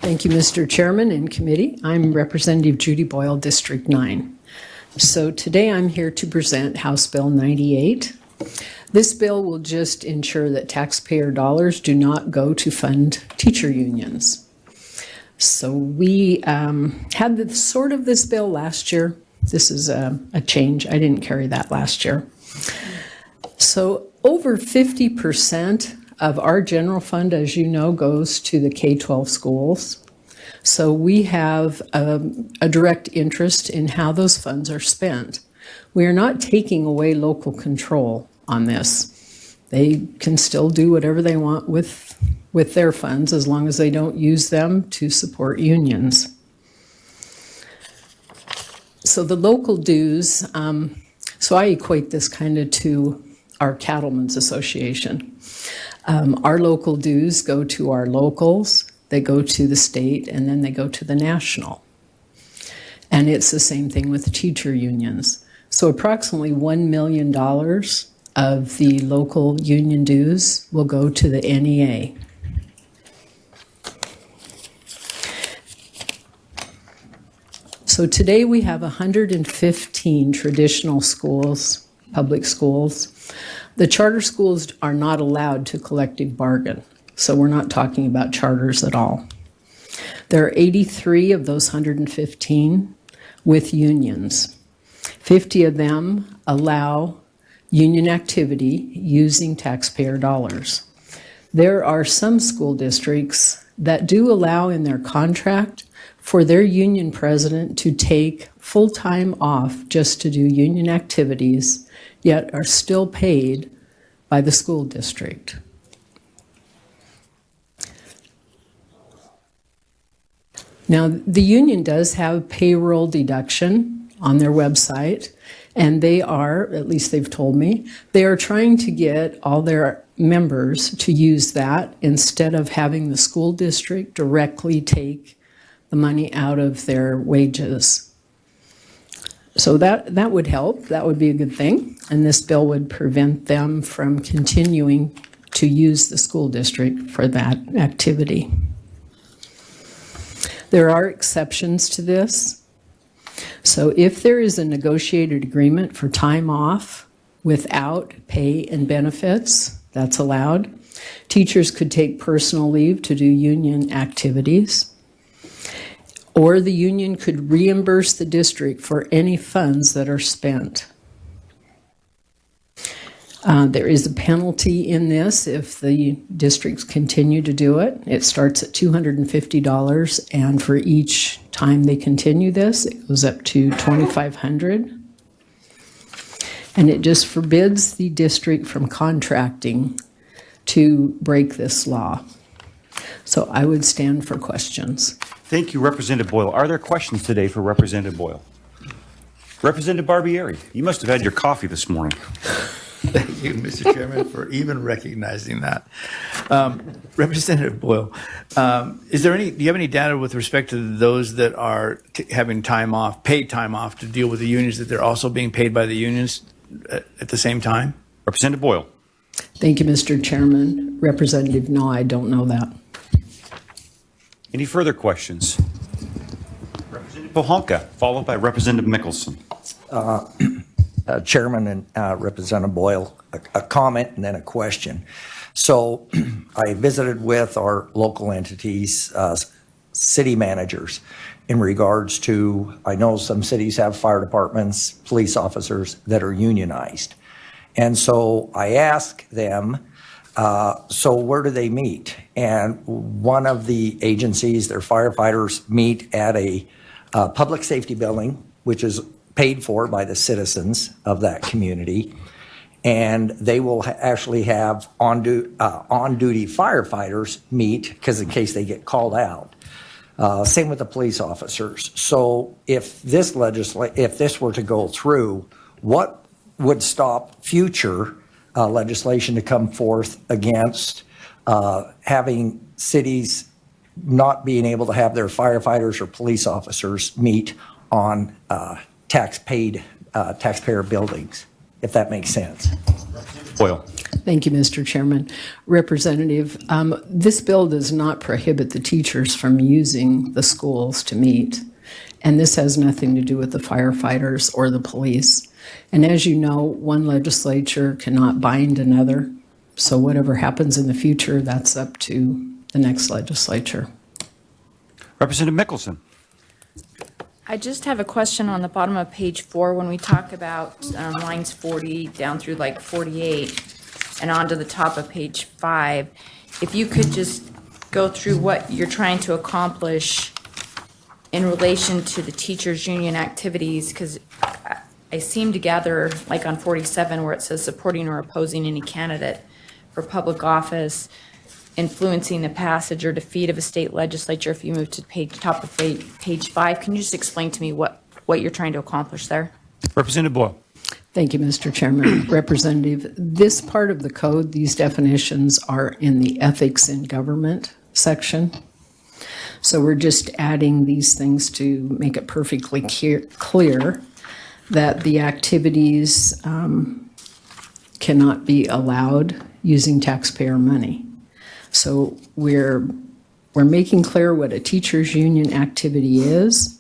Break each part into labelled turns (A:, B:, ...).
A: Thank you, Mr. Chairman and Committee. I'm Representative Judy Boyle, District 9. So today I'm here to present House Bill 98. This bill will just ensure that taxpayer dollars do not go to fund teacher unions. So we had this bill last year. This is a change. I didn't carry that last year. So over 50% of our general fund, as you know, goes to the K-12 schools. So we have a direct interest in how those funds are spent. We are not taking away local control on this. They can still do whatever they want with their funds as long as they don't use them to support unions. So the local dues, so I equate this kind of to our Cattlemen's Association. Our local dues go to our locals, they go to the state, and then they go to the national. And it's the same thing with the teacher unions. So approximately $1 million of the local union dues will go to the NEA. So today we have 115 traditional schools, public schools. The charter schools are not allowed to collective bargain, so we're not talking about charters at all. There are 83 of those 115 with unions. 50 of them allow union activity using taxpayer dollars. There are some school districts that do allow in their contract for their union president to take full time off just to do union activities, yet are still paid by the school district. Now, the union does have payroll deduction on their website, and they are, at least they've told me, they are trying to get all their members to use that instead of having the school district directly take the money out of their wages. So that would help. That would be a good thing. And this bill would prevent them from continuing to use the school district for that activity. There are exceptions to this. So if there is a negotiated agreement for time off without pay and benefits, that's allowed. Teachers could take personal leave to do union activities. Or the union could reimburse the district for any funds that are spent. There is a penalty in this if the districts continue to do it. It starts at $250, and for each time they continue this, it goes up to $2,500. And it just forbids the district from contracting to break this law. So I would stand for questions.
B: Thank you, Representative Boyle. Are there questions today for Representative Boyle? Representative Barbieri, you must have had your coffee this morning.
C: Thank you, Mr. Chairman, for even recognizing that. Representative Boyle, do you have any data with respect to those that are having time off, paid time off to deal with the unions, that they're also being paid by the unions at the same time?
B: Representative Boyle.
A: Thank you, Mr. Chairman. Representative, no, I don't know that.
B: Any further questions? Representative Pohanka, followed by Representative Mickelson.
D: Chairman and Representative Boyle, a comment and then a question. So I visited with our local entities, city managers, in regards to, I know some cities have fire departments, police officers that are unionized. And so I asked them, so where do they meet? And one of the agencies, their firefighters meet at a public safety building, which is paid for by the citizens of that community. And they will actually have on-duty firefighters meet, because in case they get called out. Same with the police officers. So if this were to go through, what would stop future legislation to come forth against having cities not being able to have their firefighters or police officers meet on taxpayer buildings? if that makes sense.
B: Boyle.
A: Thank you, Mr. Chairman. Representative, this bill does not prohibit the teachers from using the schools to meet, and this has nothing to do with the firefighters or the police. And as you know, one legislature cannot bind another, so whatever happens in the future, that's up to the next legislature.
B: Representative Mickelson.
E: I just have a question on the bottom of page 4 when we talk about lines 40 down through like 48 and onto the top of page 5. If you could just go through what you're trying to accomplish in relation to the teachers' union activities, because I seem to gather, like on 47 where it says supporting or opposing any candidate for public office, influencing the passage or defeat of a state legislature. If you move to top of page 5, can you just explain to me what you're trying to accomplish there?
B: Representative Boyle.
A: Thank you, Mr. Chairman. Representative, this part of the code, these definitions are in the ethics in government section. So we're just adding these things to make it perfectly clear that the activities cannot be allowed using taxpayer money. So we're making clear what a teachers' union activity is.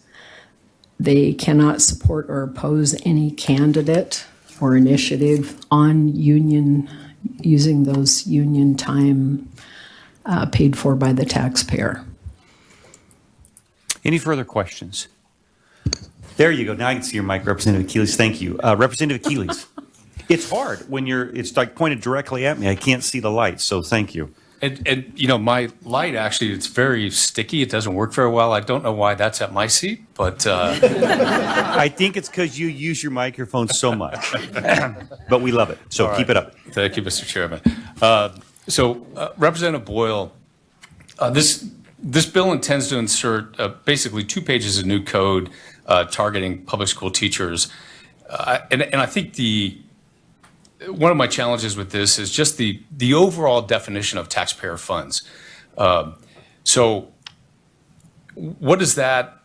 A: They cannot support or oppose any candidate or initiative on union, using those union time paid for by the taxpayer.
B: Any further questions? There you go. Now I can see your mic, Representative Keelys. Thank you. Representative Keelys. It's hard when it's like pointed directly at me. I can't see the light, so thank you.
F: And you know, my light actually, it's very sticky. It doesn't work very well. I don't know why that's at my seat, but
B: I think it's because you use your microphone so much, but we love it. So keep it up.
F: Thank you, Mr. Chairman. Representative Boyle, this bill intends to insert basically 2 pages of new code targeting public school teachers, and I think one of my challenges with this is just the overall definition of taxpayer funds. So what is that?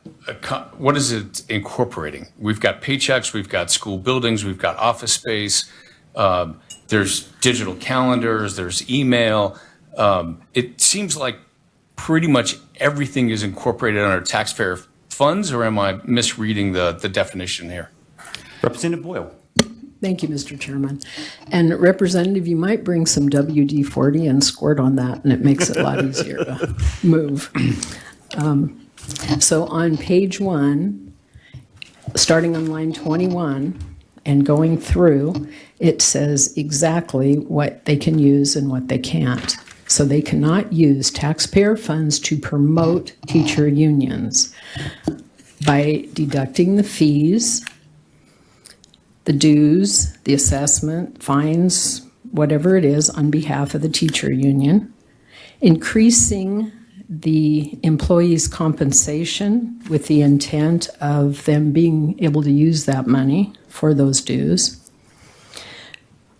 F: What is it incorporating? We've got paychecks, we've got school buildings, we've got office space. There's digital calendars, there's email. It seems like pretty much everything is incorporated under taxpayer funds, or am I misreading the definition here?
B: Representative Boyle.
A: Thank you, Mr. Chairman. And Representative, you might bring some WD-40 and squirt on that, and it makes it a lot easier to move. So on page 1, starting on line 21 and going through, it says exactly what they can use and what they can't. So they cannot use taxpayer funds to promote teacher unions by deducting the fees, the dues, the assessment, fines, whatever it is, on behalf of the teacher union, increasing the employees' compensation with the intent of them being able to use that money for those dues.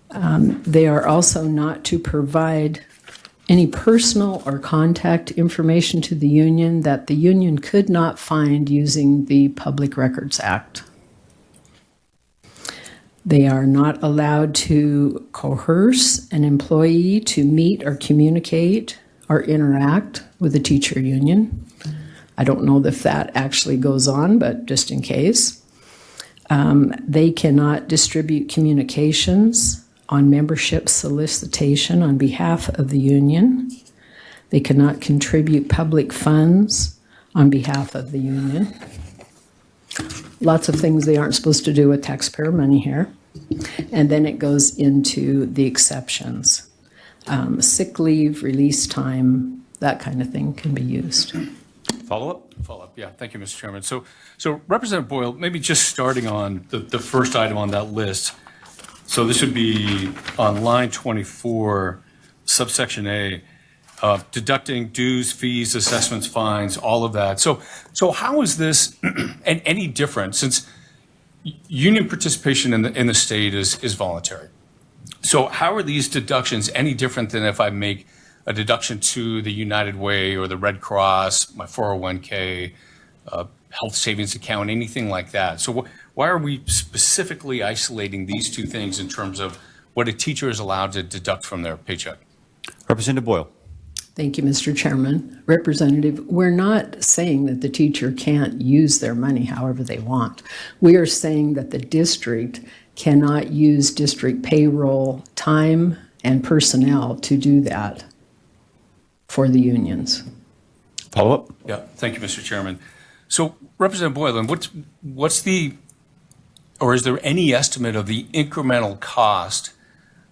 A: They are also not to provide any personal or contact information to the union that the union could not find using the Public Records Act. They are not allowed to coerce an employee to meet or communicate or interact with the teacher union. I don't know if that actually goes on, but just in case. They cannot distribute communications on membership solicitation on behalf of the union. They cannot contribute public funds on behalf of the union. Lots of things they aren't supposed to do with taxpayer money here. And then it goes into the exceptions. Sick leave, release time, that kind of thing can be used.
B: Follow-up?
F: Follow-up, yeah. Thank you, Mr. Chairman. So Representative Boyle, maybe just starting on the first item on that list. So this would be on line 24, subsection A, deducting dues, fees, assessments, fines, all of that. So how is this any different, since union participation in the state is voluntary? So how are these deductions any different than if I make a deduction to the United Way or the Red Cross, my 401k, health savings account, anything like that? So why are we specifically isolating these two things in terms of what a teacher is allowed to deduct from their paycheck?
B: Representative Boyle.
A: Thank you, Mr. Chairman. Representative, we're not saying that the teacher can't use their money however they want. We are saying that the district cannot use district payroll time and personnel to do that for the unions.
B: Follow up.
F: Yeah, thank you, Mr. Chairman. So Representative Boylan, what's the, or is there any estimate of the incremental cost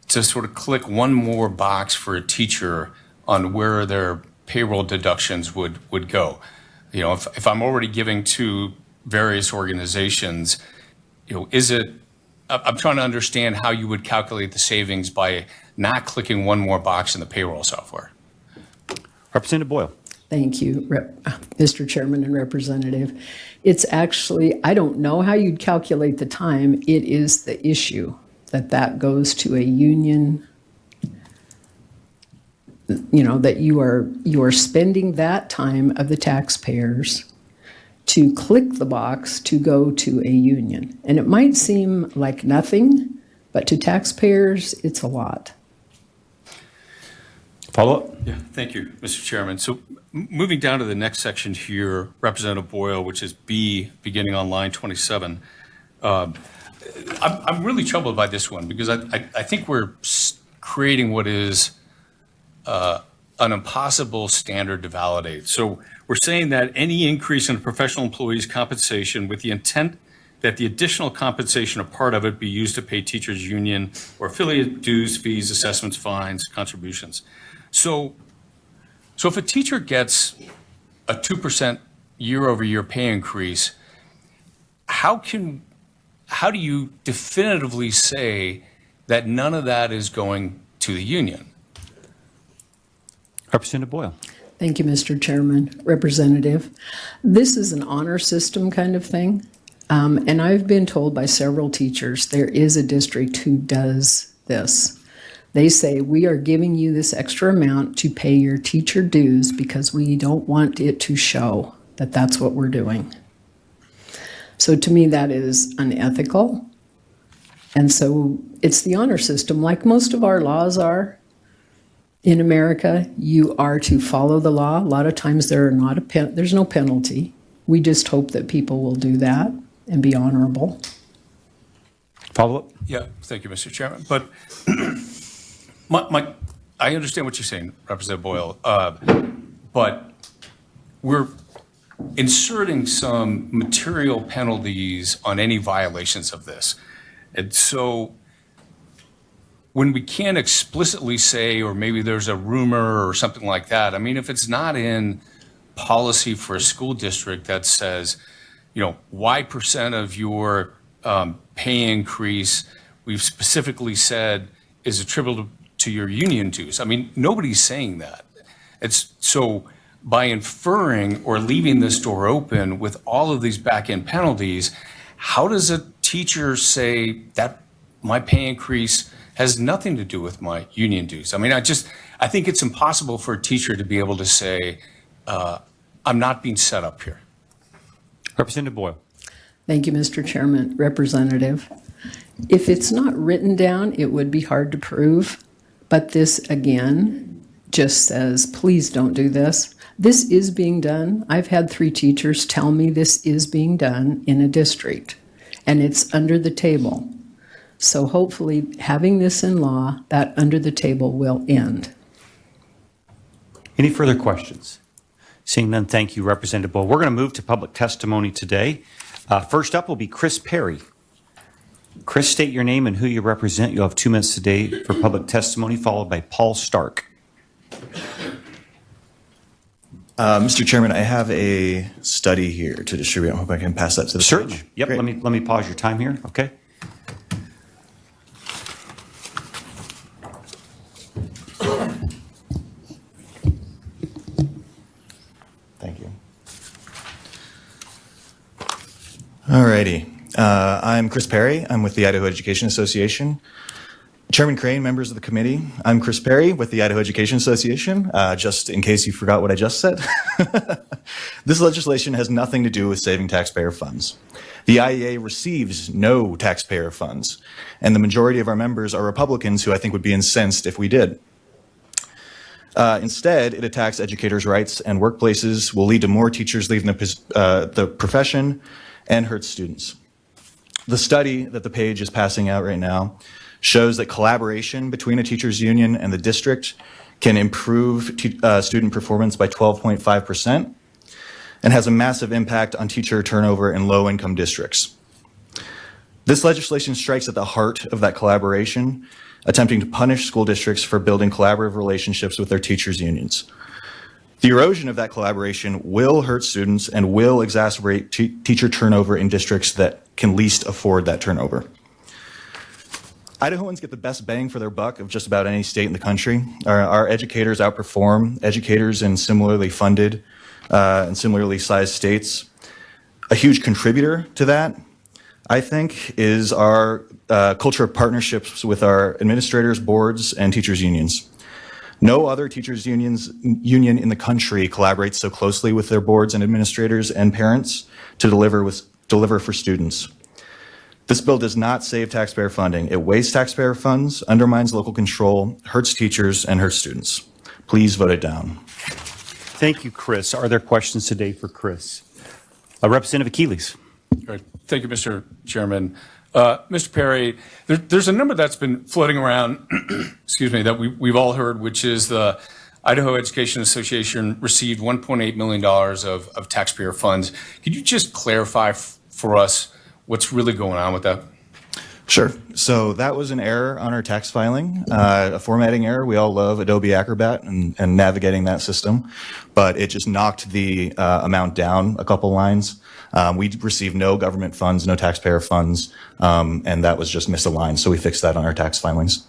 F: to sort of click one more box for a teacher on where their payroll deductions would go? You know, if I'm already giving to various organizations, you know, I'm trying to understand how you would calculate the savings by not clicking one more box in the payroll software.
B: Representative Boyle.
A: Thank you, Mr. Chairman and Representative. It's actually, I don't know how you'd calculate the time. It is the issue that goes to a union, you know, that you are spending that time of the taxpayers to click the box to go to a union. And it might seem like nothing, but to taxpayers, it's a lot.
B: Follow up.
F: Yeah, thank you, Mr. Chairman. So moving down to the next section here, Representative Boyle, which is B, beginning on line 27. I'm really troubled by this one because I think we're creating what is an impossible standard to validate. So we're saying that any increase in a professional employee's compensation with the intent that the additional compensation, a part of it, be used to pay teachers' union or affiliate dues, fees, assessments, fines, contributions. So if a teacher gets a 2% year-over-year pay increase, how do you definitively say that none of that is going to the union?
B: Representative Boyle.
A: Thank you, Mr. Chairman. Representative, this is an honor system kind of thing. And I've been told by several teachers there is a district who does this. They say, we are giving you this extra amount to pay your teacher dues because we don't want it to show that that's what we're doing. So to me, that is unethical. And so it's the honor system, like most of our laws are. In America, you are to follow the law. A lot of times there's no penalty. We just hope that people will do that and be honorable.
B: Follow up.
F: Yeah, thank you, Mr. Chairman. But I understand what you're saying, Representative Boyle, but we're inserting some material penalties on any violations of this. And so when we can't explicitly say, or maybe there's a rumor or something like that, I mean, if it's not in policy for a school district that says, you know, Y% of your pay increase, we've specifically said is attributable to your union dues. I mean, nobody's saying that. It's so by inferring or leaving this door open with all of these back-end penalties, how does a teacher say that my pay increase has nothing to do with my union dues? I mean, I think it's impossible for a teacher to be able to say, I'm not being set up here.
B: Representative Boyle.
A: Thank you, Mr. Chairman. Representative, if it's not written down, it would be hard to prove. But this, again, just says, please don't do this. This is being done. I've had 3 teachers tell me this is being done in a district, and it's under the table. So hopefully, having this in law, that under the table will end.
B: Any further questions? Seeing none, thank you, Representative Boyle. We're going to move to public testimony today. First up will be Chris Perry. Chris, state your name and who you represent. You'll have 2 minutes today for public testimony, followed by Paul Stark.
G: Mr. Chairman, I have a study here to distribute. I hope I can pass that to the
B: Certainly.
G: page.
B: Yep.
G: Great.
B: Let me pause your time here. Okay.
G: Thank you. All righty. I'm Chris Perry. I'm with the Idaho Education Association. Chairman Crane, members of the committee, I'm Chris Perry with the Idaho Education Association, just in case you forgot what I just said. This legislation has nothing to do with saving taxpayer funds. The IEA receives no taxpayer funds, and the majority of our members are Republicans who I think would be incensed if we did. Instead, it attacks educators' rights and workplaces, will lead to more teachers leaving the profession, and hurts students. The study that the page is passing out right now shows that collaboration between a teachers' union and the district can improve student performance by 12.5% and has a massive impact on teacher turnover in low-income districts. This legislation strikes at the heart of that collaboration, attempting to punish school districts for building collaborative relationships with their teachers' unions. The erosion of that collaboration will hurt students and will exacerbate teacher turnover in districts that can least afford that turnover. Idahoans get the best bang for their buck of just about any state in the country. Our educators outperform educators in similarly funded and similarly sized states. A huge contributor to that, I think, is our culture of partnerships with our administrators, boards, and teachers' unions. No other teachers' union in the country collaborates so closely with their boards and administrators and parents to deliver for students. This bill does not save taxpayer funding. It wastes taxpayer funds, undermines local control, hurts teachers, and hurts students. Please vote it down.
B: Thank you, Chris. Are there questions today for Chris? Representative Keeley's.
F: All right. Thank you, Mr. Chairman. Mr. Perry, there's a number that's been floating around, excuse me, that we've all heard, which is the Idaho Education Association received $1.8 million of taxpayer funds. Could you just clarify for us what's really going on with that?
G: Sure. So that was an error on our tax filing, a formatting error. We all love Adobe Acrobat and navigating that system, but it just knocked the amount down a couple lines. We received no government funds, no taxpayer funds, and that was just misaligned. So we fixed that on our tax filings.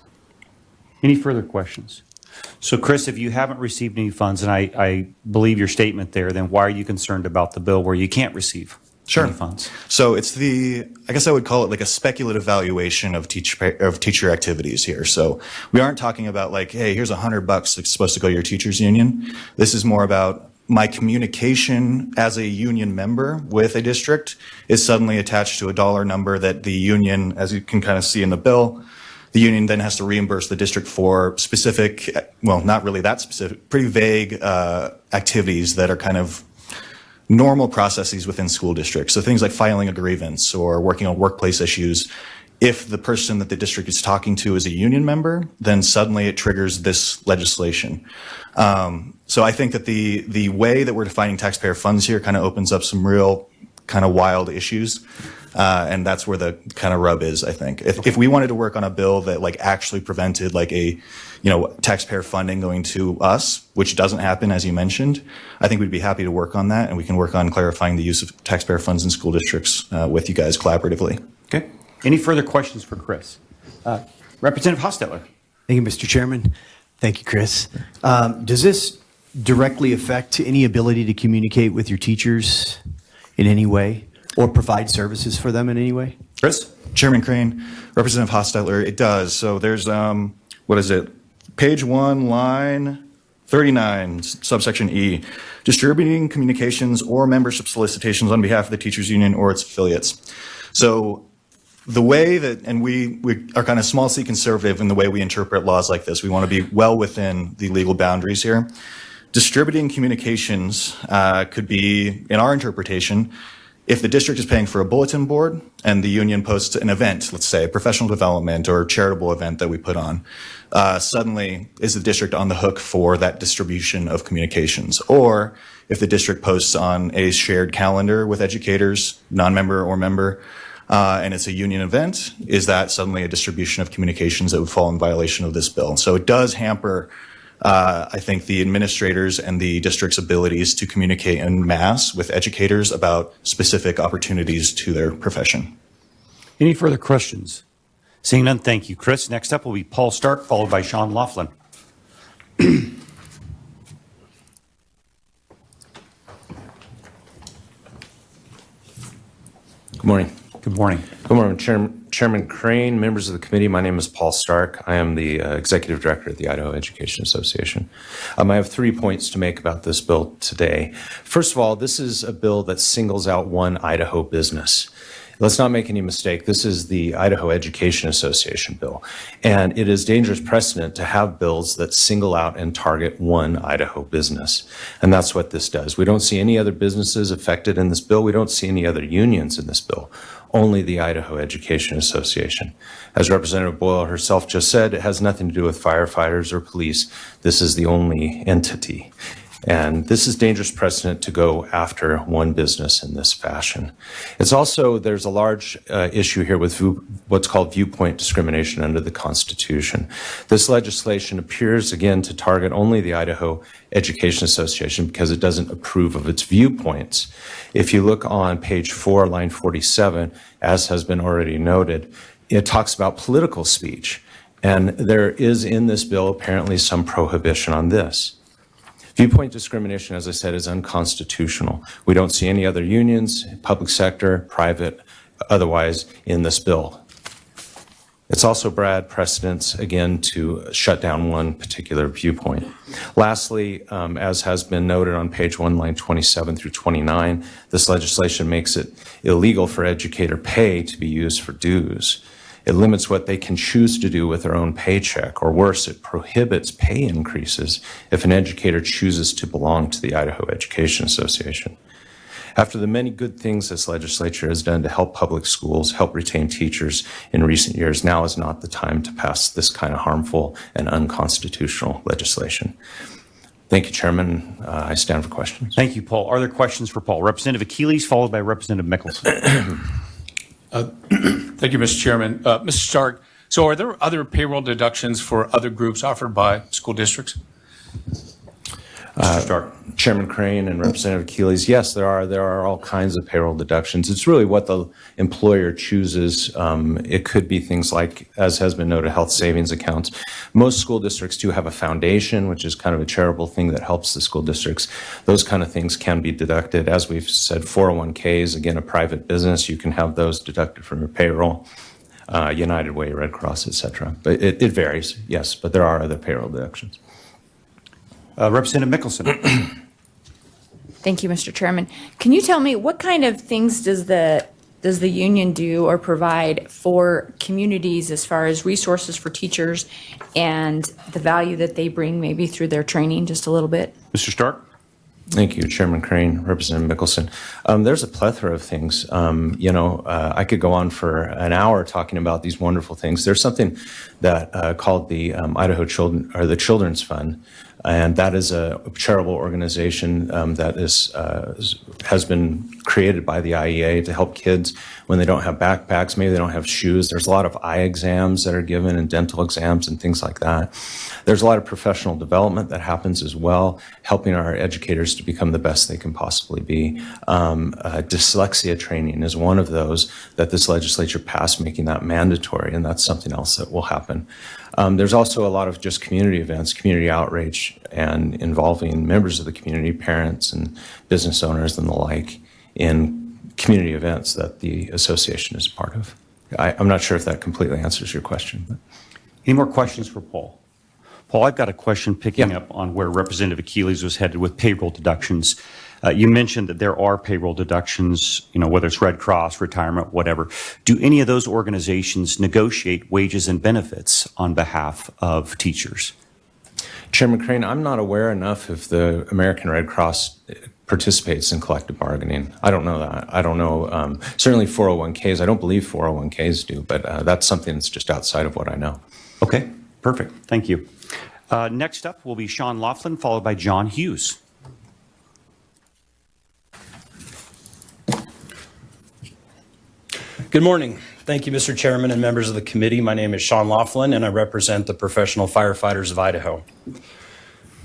B: Any further questions? So, Chris, if you haven't received any funds, and I believe your statement there, then why are you concerned about the bill where you can't receive any funds?
G: So it's I guess I would call it like a speculative valuation of teacher activities here. So we aren't talking about like, hey, here's $100 that's supposed to go to your teachers union. This is more about my communication as a union member with a district is suddenly attached to a dollar number that the union, as you can kind of see in the bill, the union then has to reimburse the district for specific, well, not really that specific, pretty vague activities that are kind of normal processes within school districts. So things like filing a grievance or working on workplace issues. If the person that the district is talking to is a union member, then suddenly it triggers this legislation. So I think that the way that we're defining taxpayer funds here kind of opens up some real kind of wild issues. And that's where the kind of rub is, I think. If we wanted to work on a bill that like actually prevented like a, taxpayer funding going to us, which doesn't happen, as you mentioned, I think we'd be happy to work on that, and we can work on clarifying the use of taxpayer funds in school districts with you guys collaboratively.
B: Okay. Any further questions for Chris? Representative Hostetler.
H: Thank you, Mr. Chairman. Thank you, Chris. Does this directly affect any ability to communicate with your teachers in any way or provide services for them in any way?
B: Chris?
G: Chairman Crane, Representative Hostetler, it does. So there's, page 1, line 39, subsection E, distributing communications or membership solicitations on behalf of the teachers union or its affiliates. So the way that, and we are kind of small c conservative in the way we interpret laws like this. We want to be well within the legal boundaries here. Distributing communications could be, in our interpretation, if the district is paying for a bulletin board and the union posts an event, let's say a professional development or charitable event that we put on, suddenly is the district on the hook for that distribution of communications. Or if the district posts on a shared calendar with educators, non-member or member, and it's a union event, is that suddenly a distribution of communications that would fall in violation of this bill? So it does hamper, I think, the administrators and the district's abilities to communicate en masse with educators about specific opportunities to their profession.
B: Any further questions? Seeing none, thank you, Chris. Next up will be Paul Stark, followed by Sean Laughlin.
I: Good morning.
B: Good morning.
I: Good morning, Chairman Crane, members of the committee. My name is Paul Stark. I am the Executive Director at the Idaho Education Association. I have 3 points to make about this bill today. First of all, this is a bill that singles out one Idaho business. Let's not make any mistake. This is the Idaho Education Association bill, and it is dangerous precedent to have bills that single out and target one Idaho business. And that's what this does. We don't see any other businesses affected in this bill. We don't see any other unions in this bill, only the Idaho Education Association. As Representative Boyle herself just said, it has nothing to do with firefighters or police. This is the only entity. And this is dangerous precedent to go after one business in this fashion. It's also, there's a large issue here with what's called viewpoint discrimination under the Constitution. This legislation appears, again, to target only the Idaho Education Association because it doesn't approve of its viewpoints. If you look on page 4, line 47, as has been already noted, it talks about political speech. And there is in this bill apparently some prohibition on this. Viewpoint discrimination, as I said, is unconstitutional. We don't see any other unions, public sector, private, otherwise, in this bill. It's also bad precedents, again, to shut down one particular viewpoint. Lastly, as has been noted on page 1, line 27 through 29, this legislation makes it illegal for educator pay to be used for dues. It limits what they can choose to do with their own paycheck, or worse, it prohibits pay increases if an educator chooses to belong to the Idaho Education Association. After the many good things this legislature has done to help public schools, help retain teachers in recent years, now is not the time to pass this kind of harmful and unconstitutional legislation. Thank you, Chairman. I stand for questions.
B: Thank you, Paul. Are there questions for Paul? Representative Achilles, followed by Representative Mickelson.
F: Thank you, Mr. Chairman. Mr. Stark, so are there other payroll deductions for other groups offered by school districts?
B: Mr. Stark.
I: Chairman Crane and Representative Achilles, yes, there are all kinds of payroll deductions. It's really what the employer chooses. It could be things like, as has been noted, health savings accounts. Most school districts do have a foundation, which is kind of a charitable thing that helps the school districts. Those kind of things can be deducted. As we've said, 401ks, again, a private business, you can have those deducted from your payroll. United Way, Red Cross, et cetera. But it varies, yes, but there are other payroll deductions.
B: Representative Mickelson.
E: Thank you, Mr. Chairman. Can you tell me what kind of things does the union do or provide for communities as far as resources for teachers and the value that they bring maybe through their training, just a little bit?
B: Mr. Stark.
I: Thank you, Chairman Crane, Representative Mickelson. There's a plethora of things. I could go on for an hour talking about these wonderful things. There's something that called the Idaho Children, or the Children's Fund, and that is a charitable organization that has been created by the IEA to help kids when they don't have backpacks, maybe they don't have shoes. There's a lot of eye exams that are given and dental exams and things like that. There's a lot of professional development that happens as well, helping our educators to become the best they can possibly be. Dyslexia training is one of those that this legislature passed, making that mandatory, and that's something else that will happen. There's also a lot of just community events, community outreach, and involving members of the community, parents and business owners and the like, in community events that the association is a part of. I'm not sure if that completely answers your question. But.
B: Any more questions for Paul? Paul, I've got a question picking up on where Representative Achilles was headed with payroll deductions. You mentioned that there are payroll deductions, whether it's Red Cross, retirement, whatever. Do any of those organizations negotiate wages and benefits on behalf of teachers?
I: Chairman Crane, I'm not aware enough if the American Red Cross participates in collective bargaining. I don't know that. I don't know. Certainly 401ks. I don't believe 401ks do, but that's something that's just outside of what I know.
B: Okay, perfect. Thank you. Next up will be Sean Laughlin, followed by John Hughes.
J: Good morning. Thank you, Mr. Chairman and members of the committee. My name is Sean Laughlin, and I represent the Professional Firefighters of Idaho.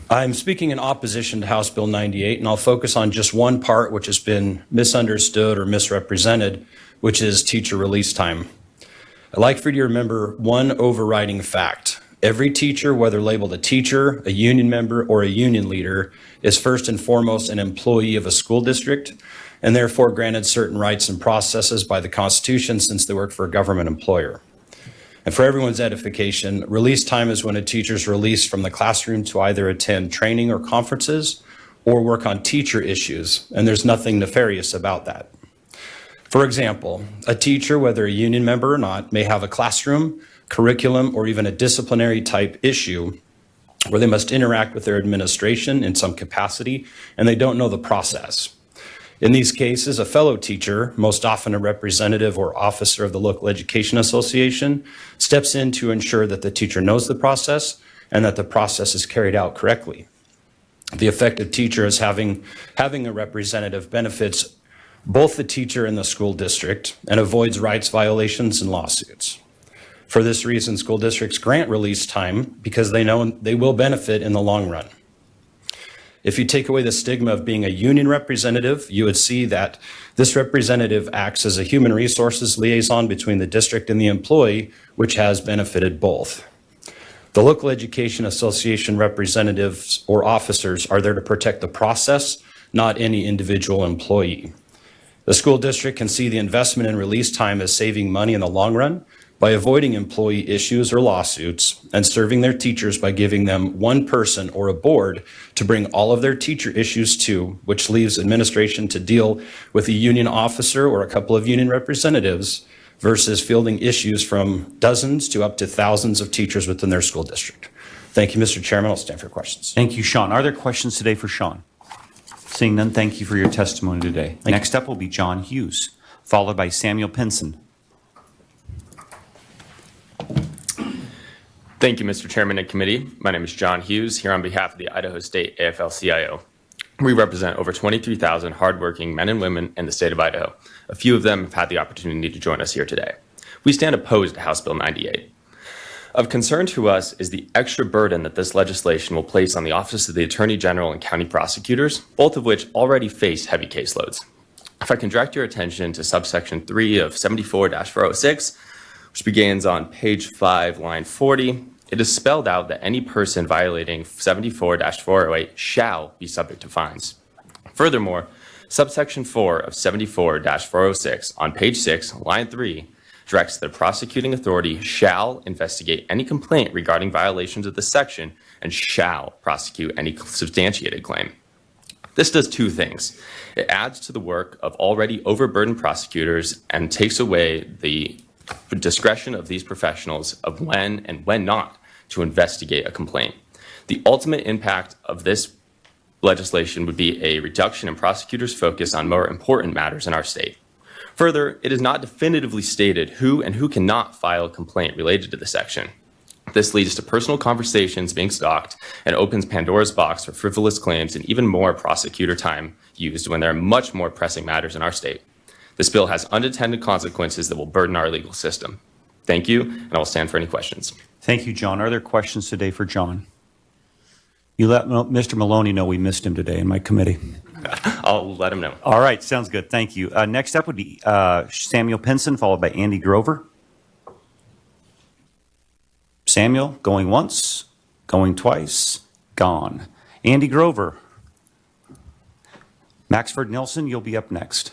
J: I'm speaking in opposition to House Bill 98, and I'll focus on just one part which has been misunderstood or misrepresented, which is teacher release time. I'd like for you to remember one overriding fact. Every teacher, whether labeled a teacher, a union member, or a union leader, is first and foremost an employee of a school district, and therefore granted certain rights and processes by the Constitution since they work for a government employer. And for everyone's edification, release time is when a teacher is released from the classroom to either attend training or conferences or work on teacher issues, and there's nothing nefarious about that. For example, a teacher, whether a union member or not, may have a classroom, curriculum, or even a disciplinary type issue where they must interact with their administration in some capacity, and they don't know the process. In these cases, a fellow teacher, most often a representative or officer of the local education association, steps in to ensure that the teacher knows the process and that the process is carried out correctly. The effective teacher is having a representative benefits both the teacher and the school district and avoids rights violations and lawsuits. For this reason, school districts grant release time because they know they will benefit in the long run. If you take away the stigma of being a union representative, you would see that this representative acts as a human resources liaison between the district and the employee, which has benefited both. The local education association representatives or officers are there to protect the process, not any individual employee. The school district can see the investment in release time as saving money in the long run by avoiding employee issues or lawsuits and serving their teachers by giving them one person or a board to bring all of their teacher issues to, which leaves administration to deal with a union officer or a couple of union representatives versus fielding issues from dozens to up to thousands of teachers within their school district. Thank you, Mr. Chairman. I'll stand for questions.
B: Thank you, Sean. Are there questions today for Sean? Seeing none, thank you for your testimony today. Next up will be John Hughes, followed by Samuel Pinson.
K: Thank you, Mr. Chairman and committee. My name is John Hughes, here on behalf of the Idaho State AFL-CIO. We represent over 23,000 hardworking men and women in the state of Idaho. A few of them have had the opportunity to join us here today. We stand opposed to House Bill 98. Of concern to us is the extra burden that this legislation will place on the Office of the Attorney General and county prosecutors, both of which already face heavy caseloads. If I can direct your attention to subsection 3 of 74-406, which begins on page 5, line 40, it is spelled out that any person violating 74-408 shall be subject to fines. Furthermore, subsection 4 of 74-406 on page 6, line 3, directs that the prosecuting authority shall investigate any complaint regarding violations of this section and shall prosecute any substantiated claim. This does two things. It adds to the work of already overburdened prosecutors and takes away the discretion of these professionals of when and when not to investigate a complaint. The ultimate impact of this legislation would be a reduction in prosecutors' focus on more important matters in our state. Further, it is not definitively stated who and who cannot file a complaint related to the section. This leads to personal conversations being stalked and opens Pandora's box for frivolous claims and even more prosecutor time used when there are much more pressing matters in our state. This bill has unintended consequences that will burden our legal system. Thank you, and I will stand for any questions.
B: Thank you, John. Are there questions today for John? You let Mr. Maloney know we missed him today in my committee.
K: I'll let him know.
B: All right, sounds good. Thank you. Next up would be Samuel Pinson, followed by Andy Grover. Samuel, going once, going twice, gone. Andy Grover. Maxford Nelson, you'll be up next.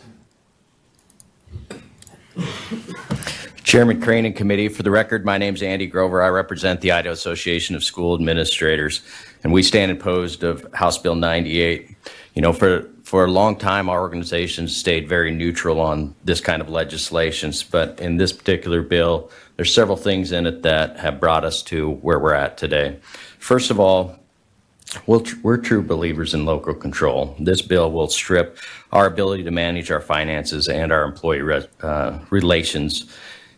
L: Chairman Crane and committee, for the record, my name's Andy Grover. I represent the Idaho Association of School Administrators, and we stand opposed of House Bill 98. You know, for a long time, our organization stayed very neutral on this kind of legislation, but in this particular bill, there's several things in it that have brought us to where we're at today. First of all, we're true believers in local control. This bill will strip our ability to manage our finances and our employee relations,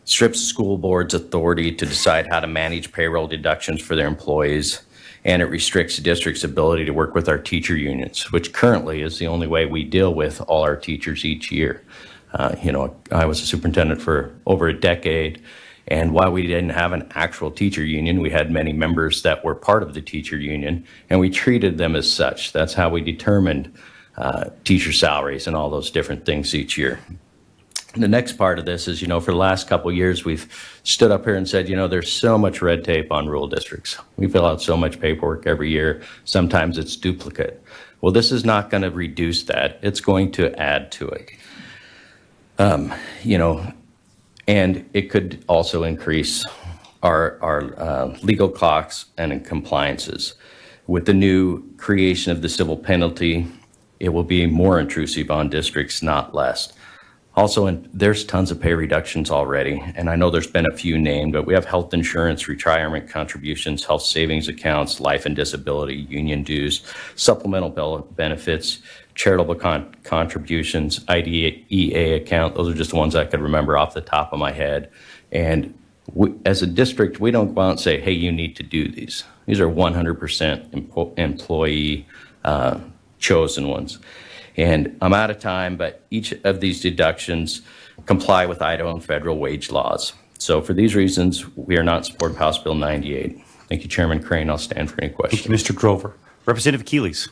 L: strips school boards' authority to decide how to manage payroll deductions for their employees, and it restricts the district's ability to work with our teacher unions, which currently is the only way we deal with all our teachers each year. You know, I was a superintendent for over a decade, and while we didn't have an actual teacher union, we had many members that were part of the teacher union, and we treated them as such. That's how we determined teacher salaries and all those different things each year. The next part of this is, you know, for the last couple of years, we've stood up here and said, you know, there's so much red tape on rural districts. We fill out so much paperwork every year. Sometimes it's duplicate. Well, this is not going to reduce that. It's going to add to it. You know, and it could also increase our legal costs and compliances. With the new creation of the civil penalty, it will be more intrusive on districts, not less. Also, there's tons of pay reductions already, and I know there's been a few named, but we have health insurance, retirement contributions, health savings accounts, life and disability, union dues, supplemental benefits, charitable contributions, IDEA account. Those are just the ones I could remember off the top of my head. And as a district, we don't go out and say, hey, you need to do these. These are 100% employee chosen ones. And I'm out of time, but each of these deductions comply with Idaho and federal wage laws. So for these reasons, we are not in support of House Bill 98. Thank you, Chairman Crane. I'll stand for any questions.
B: Thank you, Mr. Grover. Representative Keeley's.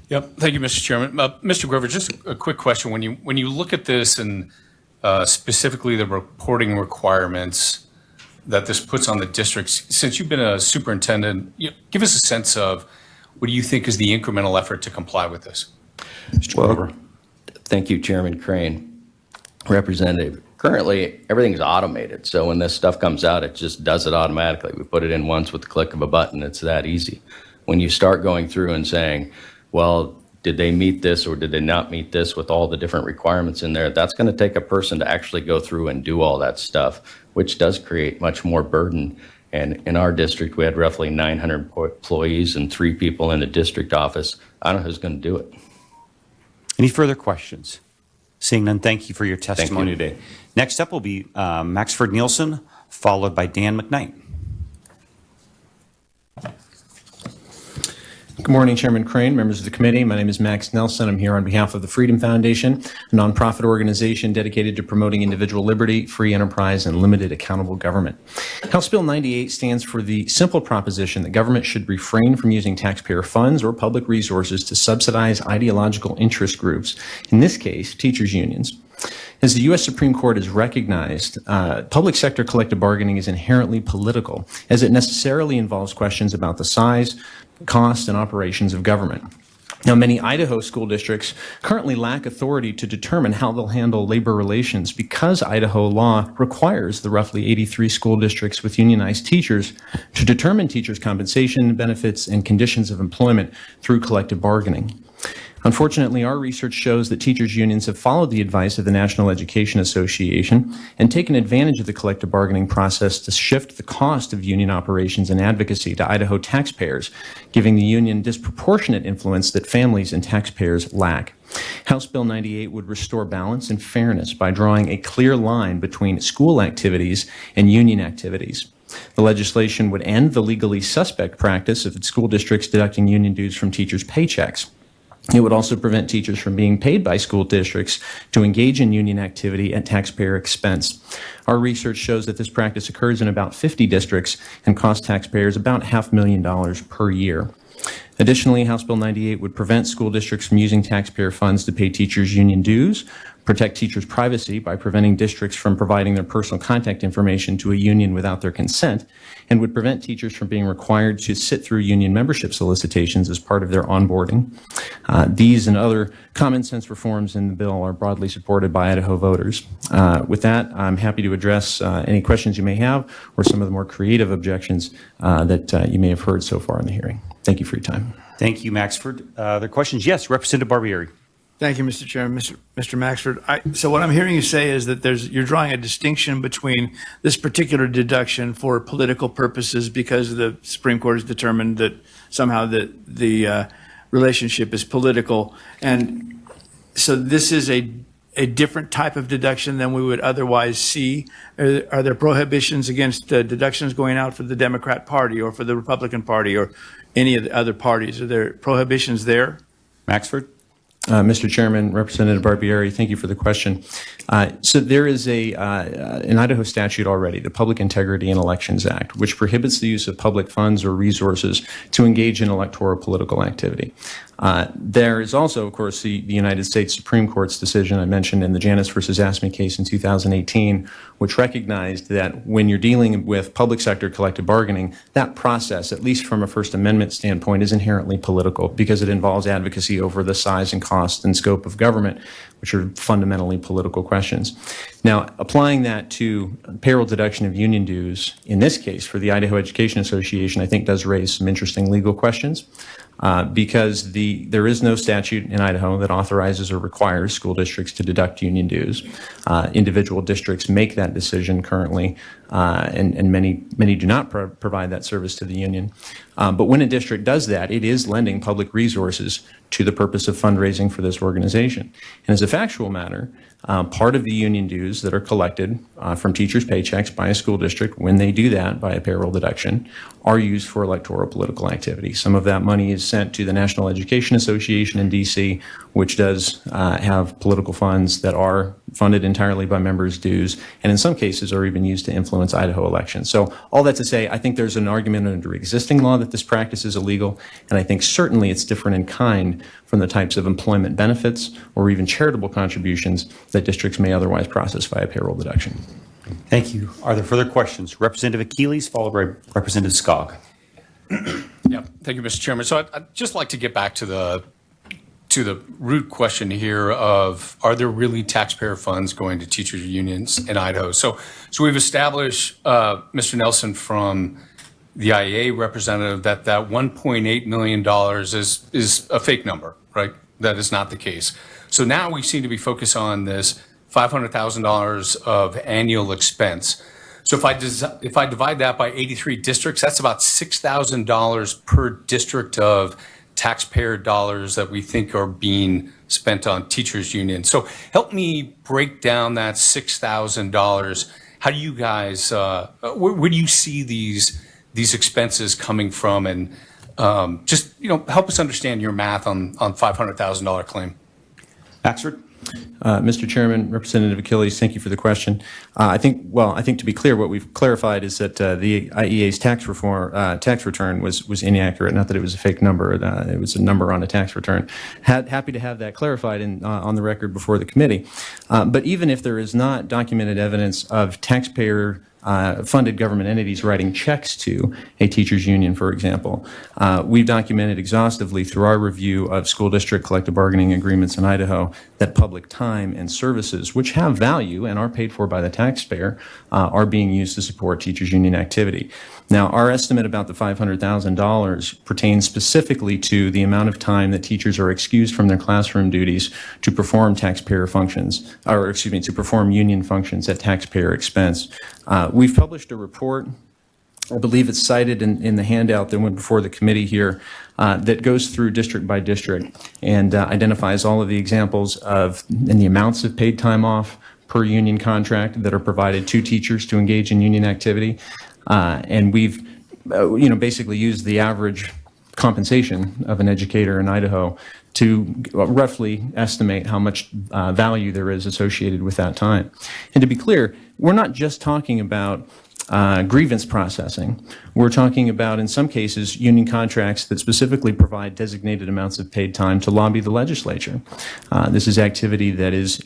F: Yep. Thank you, Mr. Chairman. Mr. Grover, just a quick question. When you look at this and specifically the reporting requirements that this puts on the districts, since you've been a superintendent, give us a sense of what do you think is the incremental effort to comply with this?
B: Mr. Grover.
L: Thank you, Chairman Crane. Representative, currently everything's automated. So when this stuff comes out, it just does it automatically. We put it in once with the click of a button. It's that easy. When you start going through and saying, well, did they meet this or did they not meet this with all the different requirements in there? That's going to take a person to actually go through and do all that stuff, which does create much more burden. And in our district, we had roughly 900 employees and 3 people in the district office. I don't know who's going to do it.
B: Any further questions? Seeing none, thank you for your testimony today. Next up will be Maxford Nielsen, followed by Dan McKnight.
M: Good morning, Chairman Crane, members of the committee. My name is Max Nelson. I'm here on behalf of the Freedom Foundation, a nonprofit organization dedicated to promoting individual liberty, free enterprise, and limited accountable government. House Bill 98 stands for the simple proposition that government should refrain from using taxpayer funds or public resources to subsidize ideological interest groups, in this case, teachers' unions. As the U.S. Supreme Court has recognized, public sector collective bargaining is inherently political, as it necessarily involves questions about the size, cost, and operations of government. Now, many Idaho school districts currently lack authority to determine how they'll handle labor relations because Idaho law requires the roughly 83 school districts with unionized teachers to determine teachers' compensation, benefits, and conditions of employment through collective bargaining. Unfortunately, our research shows that teachers' unions have followed the advice of the National Education Association and taken advantage of the collective bargaining process to shift the cost of union operations and advocacy to Idaho taxpayers, giving the union disproportionate influence that families and taxpayers lack. House Bill 98 would restore balance and fairness by drawing a clear line between school activities and union activities. The legislation would end the legally suspect practice of school districts deducting union dues from teachers' paychecks. It would also prevent teachers from being paid by school districts to engage in union activity at taxpayer expense. Our research shows that this practice occurs in about 50 districts and costs taxpayers about $500,000 per year. Additionally, House Bill 98 would prevent school districts from using taxpayer funds to pay teachers union dues, protect teachers' privacy by preventing districts from providing their personal contact information to a union without their consent, and would prevent teachers from being required to sit through union membership solicitations as part of their onboarding. These and other common sense reforms in the bill are broadly supported by Idaho voters. With that, I'm happy to address any questions you may have or some of the more creative objections that you may have heard so far in the hearing. Thank you for your time.
B: Thank you, Maxford. Are there questions? Yes, Representative Barbieri.
C: Thank you, Mr. Chairman. Mr. Maxford, so what I'm hearing you say is that you're drawing a distinction between this particular deduction for political purposes because the Supreme Court has determined that somehow the relationship is political. And so this is a different type of deduction than we would otherwise see. Are there prohibitions against deductions going out for the Democrat Party or for the Republican Party or any of the other parties? Are there prohibitions there?
B: Maxford?
M: Mr. Chairman, Representative Barbieri, thank you for the question. So there is an Idaho statute already, the Public Integrity and Elections Act, which prohibits the use of public funds or resources to engage in electoral political activity. There is also, of course, the United States Supreme Court's decision I mentioned in the Janus versus ASME case in 2018, which recognized that when you're dealing with public sector collective bargaining, that process, at least from a First Amendment standpoint, is inherently political because it involves advocacy over the size and cost and scope of government, which are fundamentally political questions. Now, applying that to payroll deduction of union dues, in this case for the Idaho Education Association, I think does raise some interesting legal questions. because there is no statute in Idaho that authorizes or requires school districts to deduct union dues. Individual districts make that decision currently, and many do not provide that service to the union. But when a district does that, it is lending public resources to the purpose of fundraising for this organization. And as a factual matter, part of the union dues that are collected from teachers' paychecks by a school district, when they do that by a payroll deduction, are used for electoral political activity. Some of that money is sent to the National Education Association in D.C., which does have political funds that are funded entirely by members' dues, and in some cases are even used to influence Idaho elections. So all that to say, I think there's an argument under existing law that this practice is illegal, and I think certainly it's different in kind from the types of employment benefits or even charitable contributions that districts may otherwise process via payroll deduction.
B: Thank you. Are there further questions? Representative Achilles, followed by Representative Skog.
F: Yeah, thank you, Mr. Chairman. So I'd just like to get back to the root question here of, are there really taxpayer funds going to teachers unions in Idaho? So we've established, Mr. Nelson, from the IEA representative, that $1.8 million is a fake number, right? That is not the case. So now we seem to be focused on this $500,000 of annual expense. So if I divide that by 83 districts, that's about $6,000 per district of taxpayer dollars that we think are being spent on teachers unions. So help me break down that $6,000. How do you guys, where do you see these expenses coming from? And just, help us understand your math on $500,000 claim.
B: Maxford?
M: Mr. Chairman, Representative Achilles, thank you for the question. I think to be clear, what we've clarified is that the IEA's tax return was inaccurate, not that it was a fake number. It was a number on a tax return. Happy to have that clarified on the record before the committee. But even if there is not documented evidence of taxpayer funded government entities writing checks to a teachers union, for example, we've documented exhaustively through our review of school district collective bargaining agreements in Idaho that public time and services, which have value and are paid for by the taxpayer, are being used to support teachers union activity. Now, our estimate about the $500,000 pertains specifically to the amount of time that teachers are excused from their classroom duties to perform taxpayer functions, to perform union functions at taxpayer expense. We've published a report, I believe it's cited in the handout that went before the committee here, that goes through district by district and identifies all of the examples of and the amounts of paid time off per union contract that are provided to teachers to engage in union activity. And we've, basically used the average compensation of an educator in Idaho to roughly estimate how much value there is associated with that time. And to be clear, we're not just talking about grievance processing. We're talking about, in some cases, union contracts that specifically provide designated amounts of paid time to lobby the legislature. This is activity that is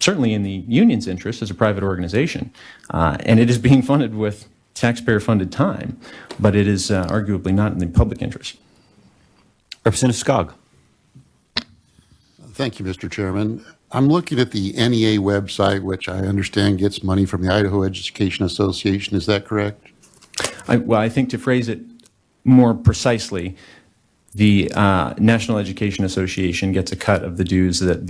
M: certainly in the union's interest as a private organization, and it is being funded with taxpayer-funded time, but it is arguably not in the public interest.
B: Representative Skog.
N: Thank you, Mr. Chairman. I'm looking at the NEA website, which I understand gets money from the Idaho Education Association. Is that correct?
M: I think to phrase it more precisely, the National Education Association gets a cut of the dues that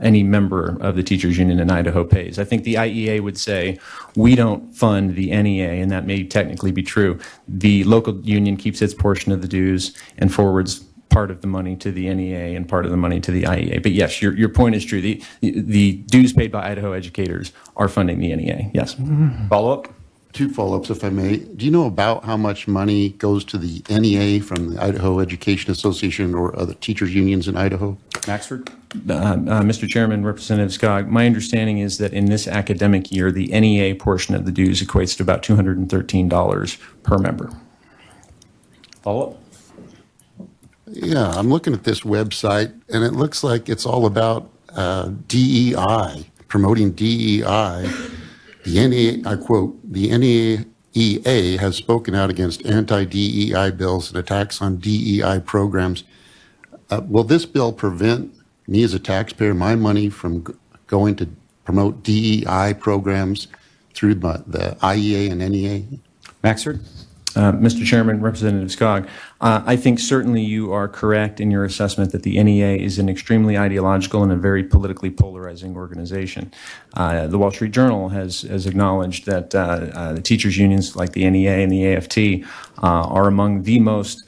M: any member of the teachers union in Idaho pays. I think the IEA would say, we don't fund the NEA, and that may technically be true. The local union keeps its portion of the dues and forwards part of the money to the NEA and part of the money to the IEA. But yes, your point is true. The dues paid by Idaho educators are funding the NEA, yes.
B: Follow-up?
N: Two follow-ups, if I may. Do you know about how much money goes to the NEA from the Idaho Education Association or other teachers unions in Idaho?
B: Maxford?
M: Mr. Chairman, Representative Skog, my understanding is that in this academic year, the NEA portion of the dues equates to about $213 per member.
B: Follow-up?
N: Yeah, I'm looking at this website, and it looks like it's all about DEI, promoting DEI. The NEA, I quote, the NEA has spoken out against anti-DEI bills and attacks on DEI programs. Will this bill prevent me as a taxpayer, my money from going to promote DEI programs through the IEA and NEA?
B: Maxford?
M: Mr. Chairman, Representative Skog, I think certainly you are correct in your assessment that the NEA is an extremely ideological and a very politically polarizing organization. The Wall Street Journal has acknowledged that the teachers' unions like the NEA and the AFT are among the most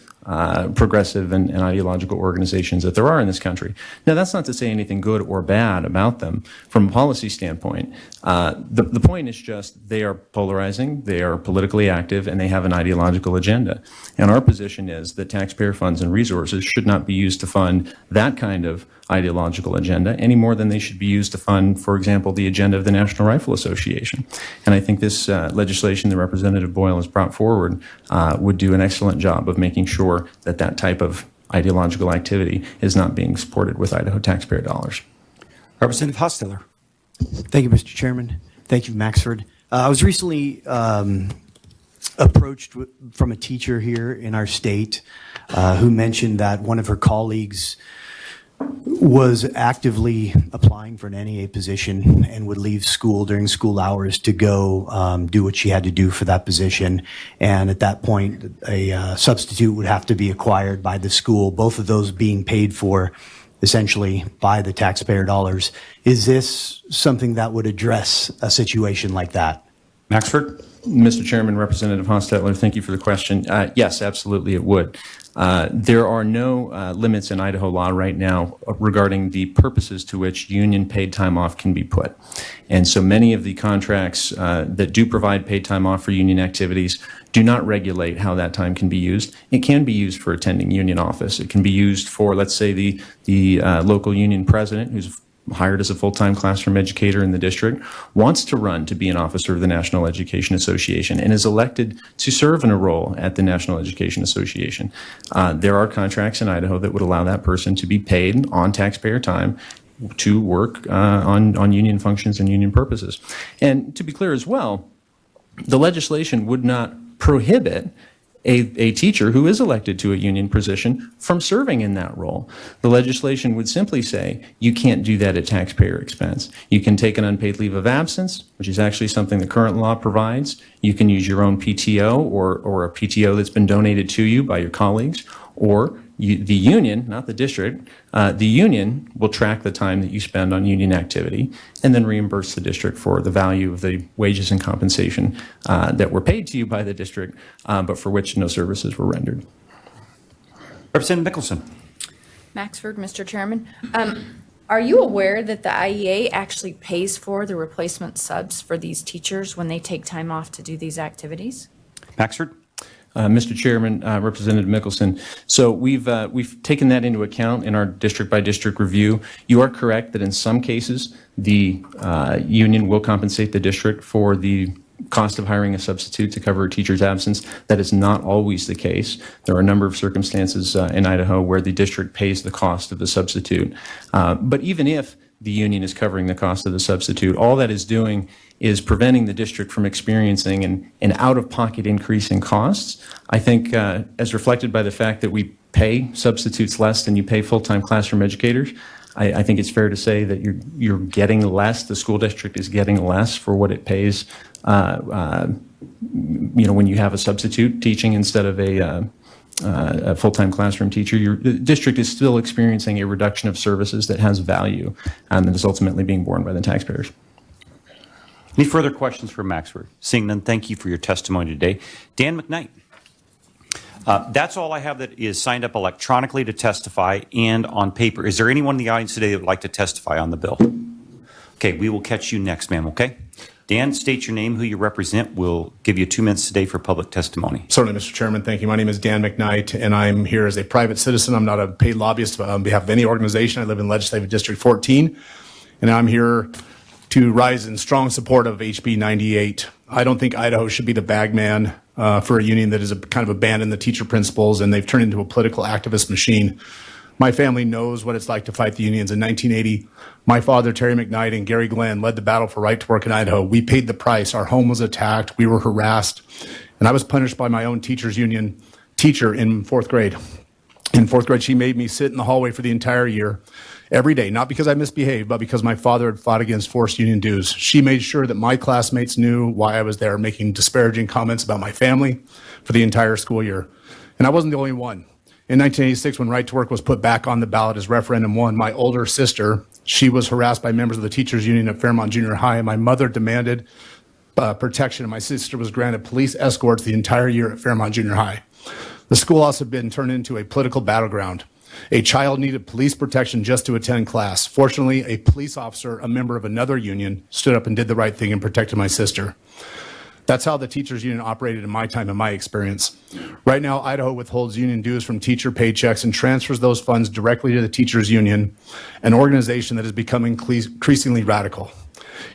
M: progressive and ideological organizations that there are in this country. Now, that's not to say anything good or bad about them from a policy standpoint. The point is just they are polarizing, they are politically active, and they have an ideological agenda. And our position is that taxpayer funds and resources should not be used to fund that kind of ideological agenda any more than they should be used to fund, for example, the agenda of the National Rifle Association. And I think this legislation that Representative Boyle has brought forward would do an excellent job of making sure that that type of ideological activity is not being supported with Idaho taxpayer dollars.
B: Representative Hostetler.
H: Thank you, Mr. Chairman. Thank you, Maxford. I was recently approached from a teacher here in our state who mentioned that one of her colleagues was actively applying for an NEA position and would leave school during school hours to go do what she had to do for that position. And at that point, a substitute would have to be acquired by the school, both of those being paid for essentially by the taxpayer dollars. Is this something that would address a situation like that?
B: Maxford?
M: Mr. Chairman, Representative Hostetler, thank you for the question. Yes, absolutely it would. There are no limits in Idaho law right now regarding the purposes to which union paid time off can be put. And so many of the contracts that do provide paid time off for union activities do not regulate how that time can be used. It can be used for attending union office. It can be used for, let's say, the local union president who's hired as a full-time classroom educator in the district, wants to run to be an officer of the National Education Association and is elected to serve in a role at the National Education Association. There are contracts in Idaho that would allow that person to be paid on taxpayer time to work on union functions and union purposes. And to be clear as well, the legislation would not prohibit a teacher who is elected to a union position from serving in that role. The legislation would simply say you can't do that at taxpayer expense. You can take an unpaid leave of absence, which is actually something the current law provides. You can use your own PTO or a PTO that's been donated to you by your colleagues, or the union, not the district, the union will track the time that you spend on union activity and then reimburse the district for the value of the wages and compensation that were paid to you by the district, but for which no services were rendered.
B: Representative Mickelson.
E: Maxford, Mr. Chairman. Are you aware that the IEA actually pays for the replacement subs for these teachers when they take time off to do these activities?
B: Maxford.
M: Mr. Chairman, Representative Mickelson, so we've taken that into account in our district-by-district review. You are correct that in some cases the union will compensate the district for the cost of hiring a substitute to cover a teacher's absence. That is not always the case. There are a number of circumstances in Idaho where the district pays the cost of the substitute. But even if the union is covering the cost of the substitute, all that is doing is preventing the district from experiencing an out-of-pocket increase in costs. I think as reflected by the fact that we pay substitutes less than you pay full-time classroom educators, I think it's fair to say that you're getting less, the school district is getting less for what it pays when you have a substitute teaching instead of a full-time classroom teacher. The district is still experiencing a reduction of services that has value and that is ultimately being borne by the taxpayers.
B: Any further questions for Maxford? Seeing none, thank you for your testimony today. Dan McKnight. That's all I have that is signed up electronically to testify and on paper. Is there anyone in the audience today that would like to testify on the bill? Okay, we will catch you next, ma'am, okay? Dan, state your name, who you represent. We'll give you 2 minutes today for public testimony.
O: Certainly, Mr. Chairman. Thank you. My name is Dan McKnight, and I'm here as a private citizen. I'm not a paid lobbyist on behalf of any organization. I live in Legislative District 14, and I'm here to rise in strong support of HB 98. I don't think Idaho should be the bagman for a union that has kind of abandoned the teacher principles, and they've turned into a political activist machine. My family knows what it's like to fight the unions. In 1980, my father, Terry McKnight, and Gary Glenn led the battle for right to work in Idaho. We paid the price. Our home was attacked. We were harassed. And I was punished by my own teachers union teacher in fourth grade. In fourth grade, she made me sit in the hallway for the entire year. every day, not because I misbehaved, but because my father had fought against forced union dues. She made sure that my classmates knew why I was there, making disparaging comments about my family for the entire school year. And I wasn't the only one. In 1986, when right to work was put back on the ballot as referendum won, my older sister, she was harassed by members of the teachers union at Fairmont Junior High, and my mother demanded protection, and my sister was granted police escorts the entire year at Fairmont Junior High. The school also had been turned into a political battleground. A child needed police protection just to attend class. Fortunately, a police officer, a member of another union, stood up and did the right thing and protected my sister. That's how the teachers union operated in my time and my experience. Right now, Idaho withholds union dues from teacher paychecks and transfers those funds directly to the teachers union, an organization that is becoming increasingly radical.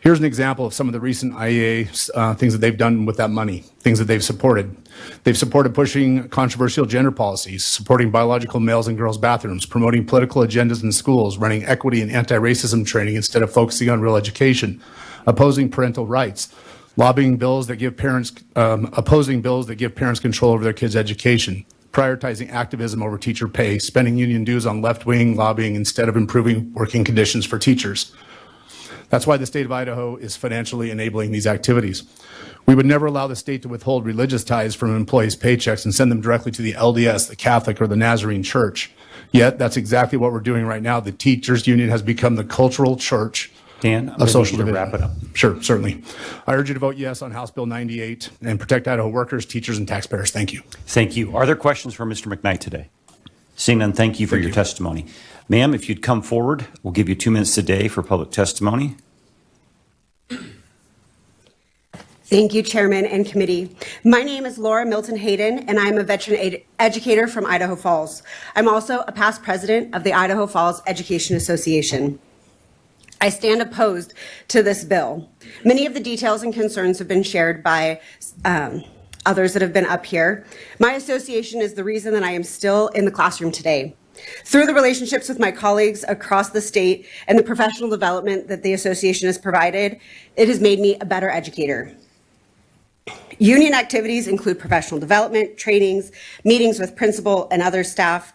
O: Here's an example of some of the recent IEA things that they've done with that money, things that they've supported. They've supported pushing controversial gender policies, supporting biological males and girls' bathrooms, promoting political agendas in schools, running equity and anti-racism training instead of focusing on real education, opposing parental rights, lobbying bills that give parents, opposing bills that give parents control over their kids' education, prioritizing activism over teacher pay, spending union dues on left-wing lobbying instead of improving working conditions for teachers. That's why the state of Idaho is financially enabling these activities. We would never allow the state to withhold religious ties from employees' paychecks and send them directly to the LDS, the Catholic, or the Nazarene Church. Yet, that's exactly what we're doing right now. The teachers' union has become the cultural church
B: Dan, I'm
O: of social
B: going to
O: division.
B: wrap it up.
O: Sure, certainly. I urge you to vote yes on House Bill 98 and protect Idaho workers, teachers, and taxpayers. Thank you.
B: Thank you. Are there questions for Mr. McKnight today? Seeing none, thank you for your testimony. Ma'am, if you'd come forward, we'll give you 2 minutes today for public testimony.
P: Thank you, Chairman and Committee. My name is Laura Milton Hayden, and I'm a veteran educator from Idaho Falls. I'm also a past president of the Idaho Falls Education Association. I stand opposed to this bill. Many of the details and concerns have been shared by others that have been up here. My association is the reason that I am still in the classroom today. Through the relationships with my colleagues across the state and the professional development that the association has provided, it has made me a better educator. Union activities include professional development, trainings, meetings with principal and other staff.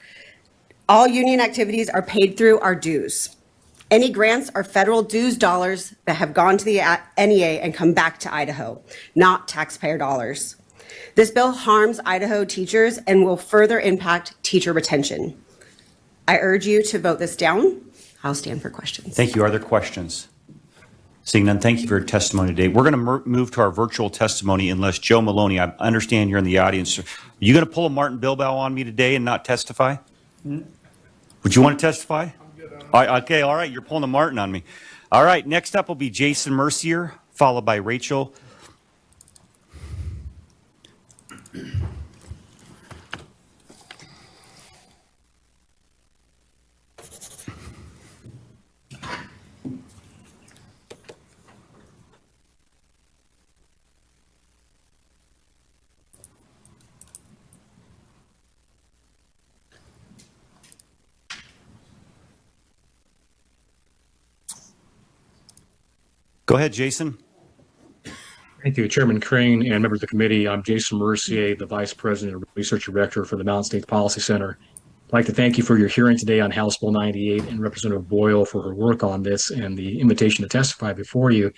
P: All union activities are paid through our dues. Any grants are federal dues dollars that have gone to the NEA and come back to Idaho, not taxpayer dollars. This bill harms Idaho teachers and will further impact teacher retention. I urge you to vote this down. I'll stand for questions.
B: Thank you. Are there questions? Seeing none, thank you for your testimony today. We're going to move to our virtual testimony unless Joe Maloney, I understand you're in the audience. Are you going to pull a Martin Bilbao on me today and not testify? Would you want to testify? Okay, all right, you're pulling a Martin on me. All right, next up will be Jason Mercier, followed by Rachel. Go ahead, Jason.
Q: Thank you, Chairman Crane and members of the committee. I'm Jason Mercier, the Vice President and Research Director for the Mountain States Policy Center. I'd like to thank you for your hearing today on House Bill 98 and Representative Boyle for her work on this and the invitation to testify before you.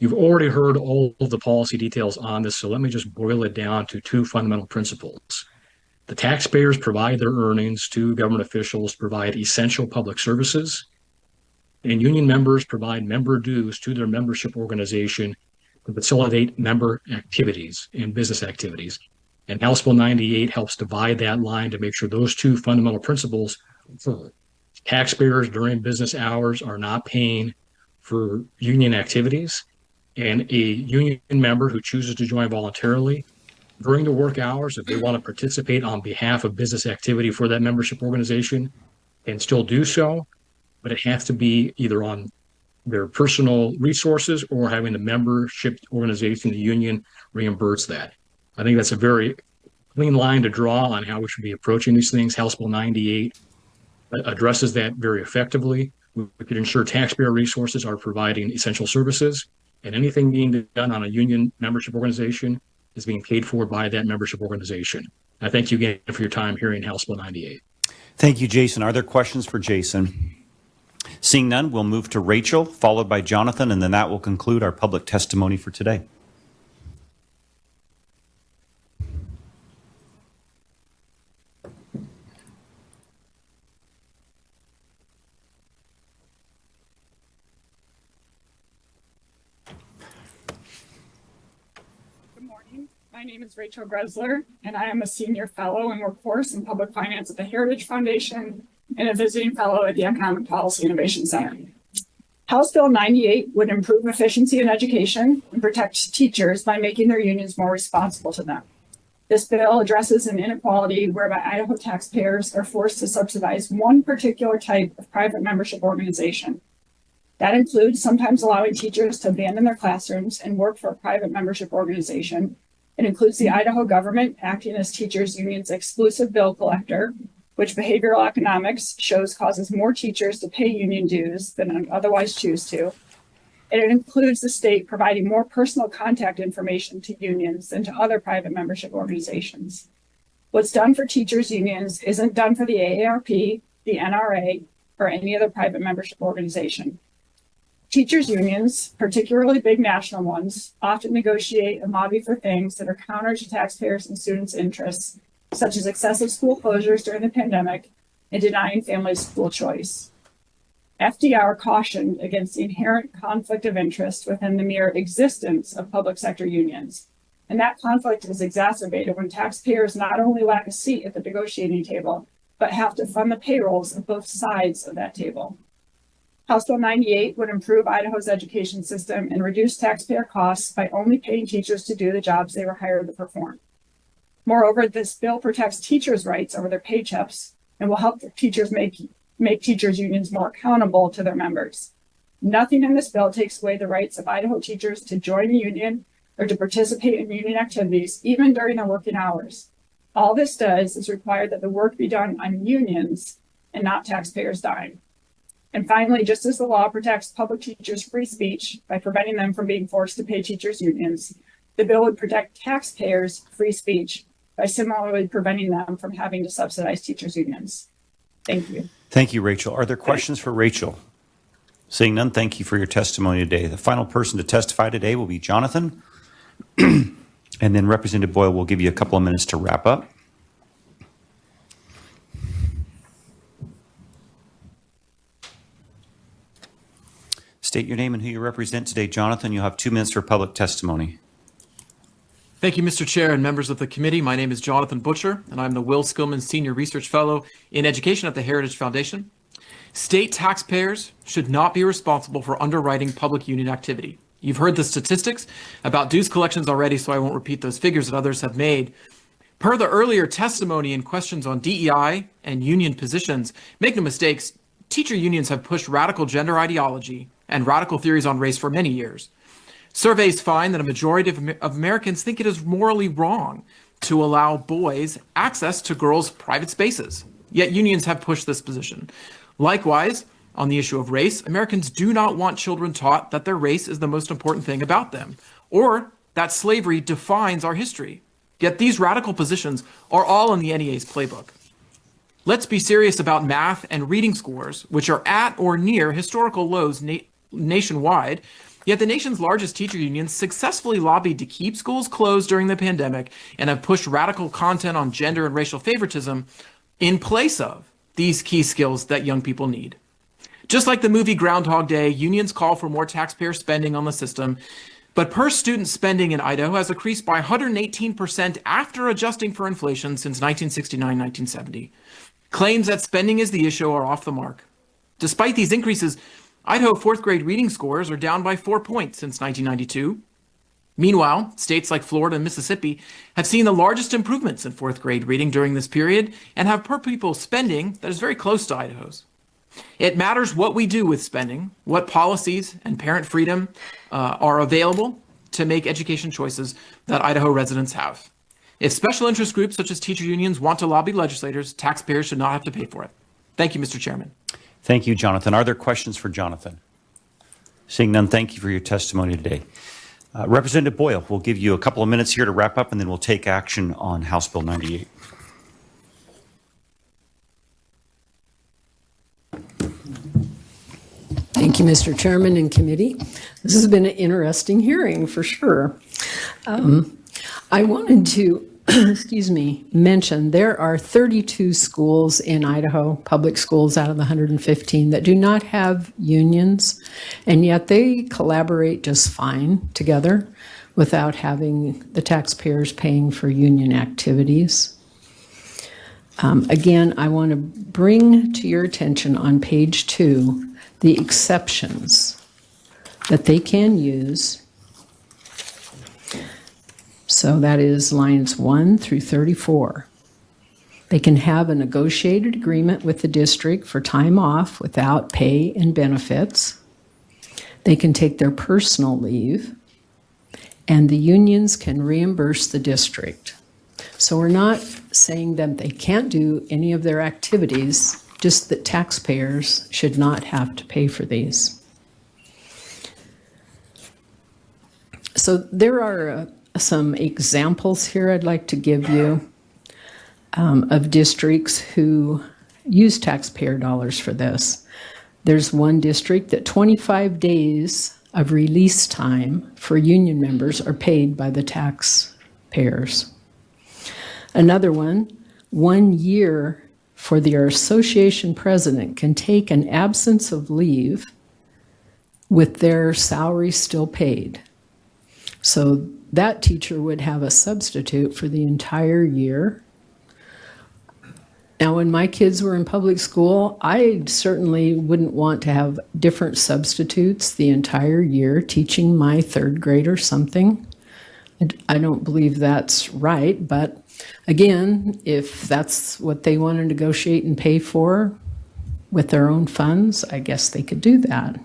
Q: You've already heard all of the policy details on this, so let me just boil it down to two fundamental principles. The taxpayers provide their earnings to government officials, provide essential public services, and union members provide member dues to their membership organization to facilitate member activities and business activities. And House Bill 98 helps divide that line to make sure those two fundamental principles for taxpayers during business hours are not paying for union activities, and a union member who chooses to join voluntarily during the work hours, if they want to participate on behalf of business activity for that membership organization, can still do so, but it has to be either on their personal resources or having the membership organization, the union, reimburse that. I think that's a very clean line to draw on how we should be approaching these things. House Bill 98 addresses that very effectively. We could ensure taxpayer resources are providing essential services, and anything being done on a union membership organization is being paid for by that membership organization. I thank you again for your time hearing House Bill 98.
B: Thank you, Jason. Are there questions for Jason? Seeing none, we'll move to Rachel, followed by Jonathan, and then that will conclude our public testimony for today.
R: My name is Rachel Gressler, and I am a senior fellow in workforce and public finance at the Heritage Foundation and a visiting fellow at the Economic Policy Innovation Center. House Bill 98 would improve efficiency in education and protect teachers by making their unions more responsible to them. This bill addresses an inequality whereby Idaho taxpayers are forced to subsidize one particular type of private membership organization. That includes sometimes allowing teachers to abandon their classrooms and work for a private membership organization. It includes the Idaho government acting as teachers' union's exclusive bill collector, which behavioral economics shows causes more teachers to pay union dues than otherwise choose to. And it includes the state providing more personal contact information to unions than to other private membership organizations. What's done for teachers' unions isn't done for the AARP, the NRA, or any other private membership organization. Teachers' unions, particularly big national ones, often negotiate and lobby for things that are counter to taxpayers' and students' interests, such as excessive school closures during the pandemic and denying families school choice. FDR cautioned against the inherent conflict of interest within the mere existence of public sector unions. And that conflict is exacerbated when taxpayers not only lack a seat at the negotiating table, but have to fund the payrolls of both sides of that table. House Bill 98 would improve Idaho's education system and reduce taxpayer costs by only paying teachers to do the jobs they were hired to perform. Moreover, this bill protects teachers' rights over their paychecks and will help teachers make teachers' unions more accountable to their members. Nothing in this bill takes away the rights of Idaho teachers to join a union or to participate in union activities, even during their working hours. All this does is require that the work be done on unions and not taxpayers' dime. And finally, just as the law protects public teachers' free speech by preventing them from being forced to pay teachers' unions, the bill would protect taxpayers' free speech by similarly preventing them from having to subsidize teachers' unions. Thank you.
B: Thank you, Rachel. Are there questions for Rachel? Seeing none, thank you for your testimony today. The final person to testify today will be Jonathan, and then Representative Boyle will give you a couple of minutes to wrap up. State your name and who you represent today, Jonathan. You'll have 2 minutes for public testimony.
S: Thank you, Mr. Chair and members of the committee. My name is Jonathan Butcher, and I'm the Will Skillman Senior Research Fellow in Education at the Heritage Foundation. State taxpayers should not be responsible for underwriting public union activity. You've heard the statistics about dues collections already, so I won't repeat those figures that others have made. Per the earlier testimony and questions on DEI and union positions, make no mistakes, teacher unions have pushed radical gender ideology and radical theories on race for many years. Surveys find that a majority of Americans think it is morally wrong to allow boys access to girls' private spaces, yet unions have pushed this position. Likewise, on the issue of race, Americans do not want children taught that their race is the most important thing about them, or that slavery defines our history. Yet these radical positions are all in the NEA's playbook. Let's be serious about math and reading scores, which are at or near historical lows nationwide, yet the nation's largest teacher unions successfully lobbied to keep schools closed during the pandemic and have pushed radical content on gender and racial favoritism in place of these key skills that young people need. Just like the movie Groundhog Day, unions call for more taxpayer spending on the system, but per student spending in Idaho has increased by 118% after adjusting for inflation since 1969-1970. Claims that spending is the issue are off the mark. Despite these increases, Idaho fourth grade reading scores are down by 4 points since 1992. Meanwhile, states like Florida and Mississippi have seen the largest improvements in fourth grade reading during this period and have per pupil spending that is very close to Idaho's. It matters what we do with spending, what policies and parent freedom are available to make education choices that Idaho residents have. If special interest groups such as teacher unions want to lobby legislators, taxpayers should not have to pay for it. Thank you, Mr. Chairman.
B: Thank you, Jonathan. Are there questions for Jonathan? Seeing none, thank you for your testimony today. Representative Boyle, we'll give you a couple of minutes here to wrap up, and then we'll take action on House Bill 98.
A: Thank you, Mr. Chairman and committee. This has been an interesting hearing for sure. I wanted to, mention there are 32 schools in Idaho, public schools out of the 115 that do not have unions, and yet they collaborate just fine together without having the taxpayers paying for union activities. Again, I want to bring to your attention on page 2 the exceptions that they can use. So that is lines 1 through 34. They can have a negotiated agreement with the district for time off without pay and benefits. They can take their personal leave, and the unions can reimburse the district. So we're not saying that they can't do any of their activities, just that taxpayers should not have to pay for these. So there are some examples here I'd like to give you of districts who use taxpayer dollars for this. There's one district that 25 days of release time for union members are paid by the taxpayers. Another one, 1 year for their association president can take an absence of leave with their salary still paid. So that teacher would have a substitute for the entire year. Now, when my kids were in public school, I certainly wouldn't want to have different substitutes the entire year teaching my third grader something. I don't believe that's right, but again, if that's what they want to negotiate and pay for with their own funds, I guess they could do that.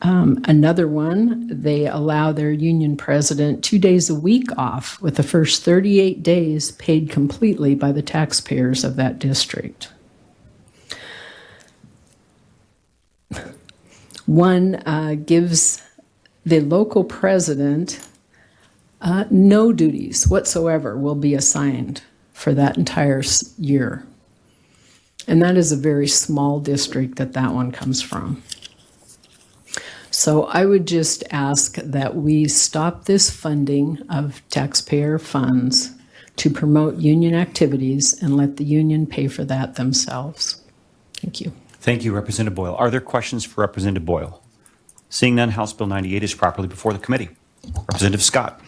A: Another one, they allow their union president 2 days a week off with the first 38 days paid completely by the taxpayers of that district. One gives the local president no duties whatsoever will be assigned for that entire year. And that is a very small district that one comes from. So I would just ask that we stop this funding of taxpayer funds to promote union activities and let the union pay for that themselves. Thank you.
B: Thank you, Representative Boyle. Are there questions for Representative Boyle? Seeing none, House Bill 98 is properly before the committee. Representative Scott.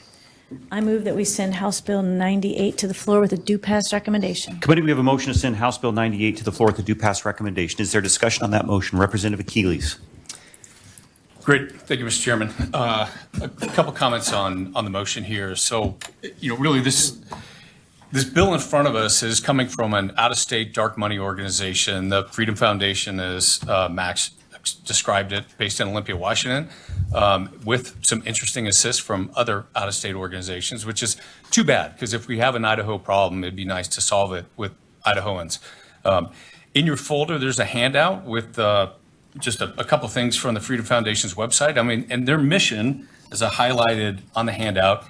T: I move that we send House Bill 98 to the floor with a due pass recommendation.
B: Committee, we have a motion to send House Bill 98 to the floor with a due pass recommendation. Is there discussion on that motion? Representative Achilles.
F: Great. Thank you, Mr. Chairman. A couple comments on the motion here. So, really this bill in front of us is coming from an out-of-state dark money organization. The Freedom Foundation, as Max described it, based in Olympia, Washington, with some interesting assists from other out-of-state organizations, which is too bad, because if we have an Idaho problem, it'd be nice to solve it with Idahoans. In your folder, there's a handout with just a couple things from the Freedom Foundation's website. And their mission, as I highlighted on the handout,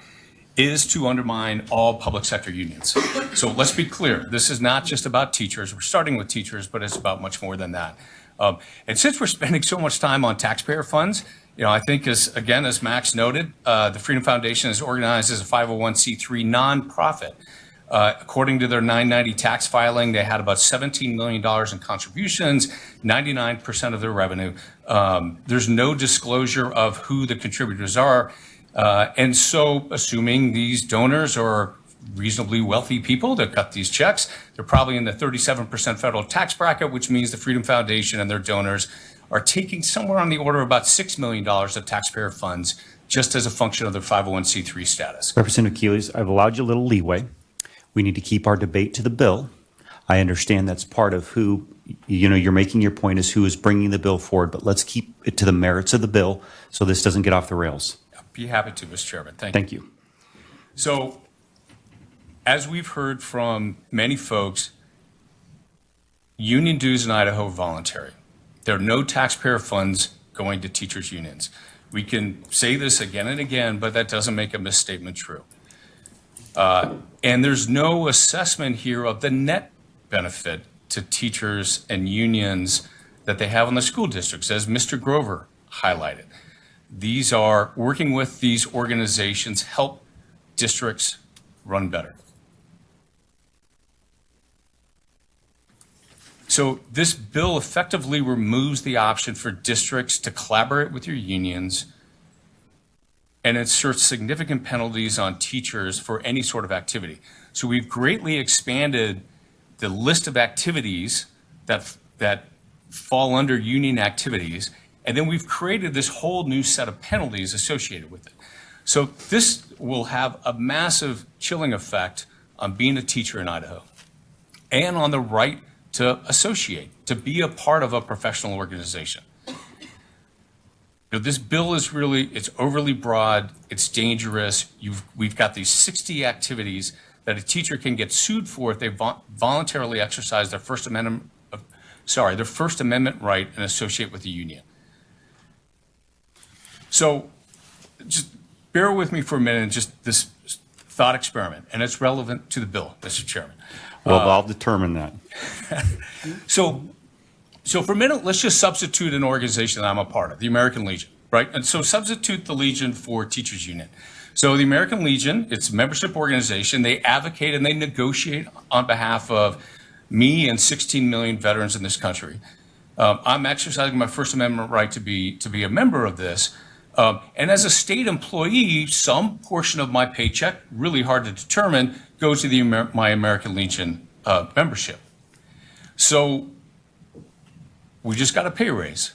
F: is to undermine all public sector unions. So let's be clear, this is not just about teachers. We're starting with teachers, but it's about much more than that. And since we're spending so much time on taxpayer funds, I think as Max noted, the Freedom Foundation is organized as a 501c3 nonprofit. According to their 990 tax filing, they had about $17 million in contributions, 99% of their revenue. There's no disclosure of who the contributors are. And so assuming these donors are reasonably wealthy people that cut these checks, they're probably in the 37% federal tax bracket, which means the Freedom Foundation and their donors are taking somewhere on the order of about $6 million of taxpayer funds just as a function of their 501c3 status.
B: Representative Achilles, I've allowed you a little leeway. We need to keep our debate to the bill. I understand that's part of who, you're making your point is who is bringing the bill forward, but let's keep it to the merits of the bill so this doesn't get off the rails.
F: I'd be happy to, Mr. Chairman.
B: Thank you.
F: So, as we've heard from many folks, union dues in Idaho are voluntary. There are no taxpayer funds going to teachers' unions. We can say this again and again, but that doesn't make a misstatement true. And there's no assessment here of the net benefit to teachers and unions that they have on the school districts, as Mr. Grover highlighted. These are working with these organizations, help districts run better. So this bill effectively removes the option for districts to collaborate with your unions and inserts significant penalties on teachers for any sort of activity. So we've greatly expanded the list of activities that fall under union activities, and then we've created this whole new set of penalties associated with it. So this will have a massive chilling effect on being a teacher in Idaho and on the right to associate, to be a part of a professional organization. This bill is it's overly broad, it's dangerous. We've got these 60 activities that a teacher can get sued for if they voluntarily exercise their First Amendment right and associate with the union. So just bear with me for a minute and just this thought experiment, and it's relevant to the bill, Mr. Chairman.
B: Well, I'll determine that.
F: So for a minute, let's just substitute an organization that I'm a part of, the American Legion, right? And so substitute the Legion for Teachers Union. So the American Legion, it's a membership organization. They advocate and they negotiate on behalf of me and 16 million veterans in this country. I'm exercising my First Amendment right to be a member of this. And as a state employee, some portion of my paycheck, really hard to determine, goes to my American Legion membership. So we just got a pay raise.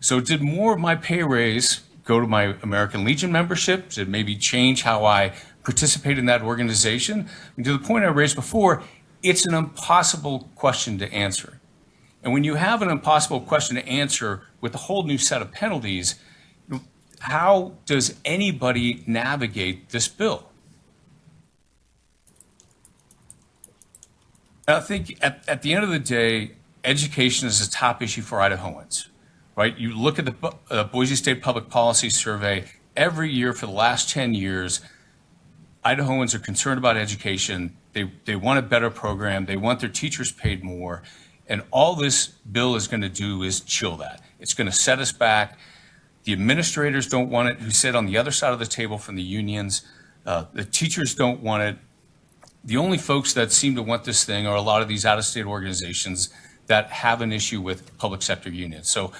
F: So did more of my pay raise go to my American Legion membership? Did it maybe change how I participate in that organization? And to the point I raised before, it's an impossible question to answer. And when you have an impossible question to answer with a whole new set of penalties, how does anybody navigate this bill? And I think at the end of the day, education is a top issue for Idahoans, right? You look at the Boise State Public Policy Survey, every year for the last 10 years, Idahoans are concerned about education. They want a better program. They want their teachers paid more. And all this bill is going to do is chill that. It's going to set us back. The administrators don't want it, who sit on the other side of the table from the unions. The teachers don't want it. The only folks that seem to want this thing are a lot of these out-of-state organizations that have an issue with public sector unions. So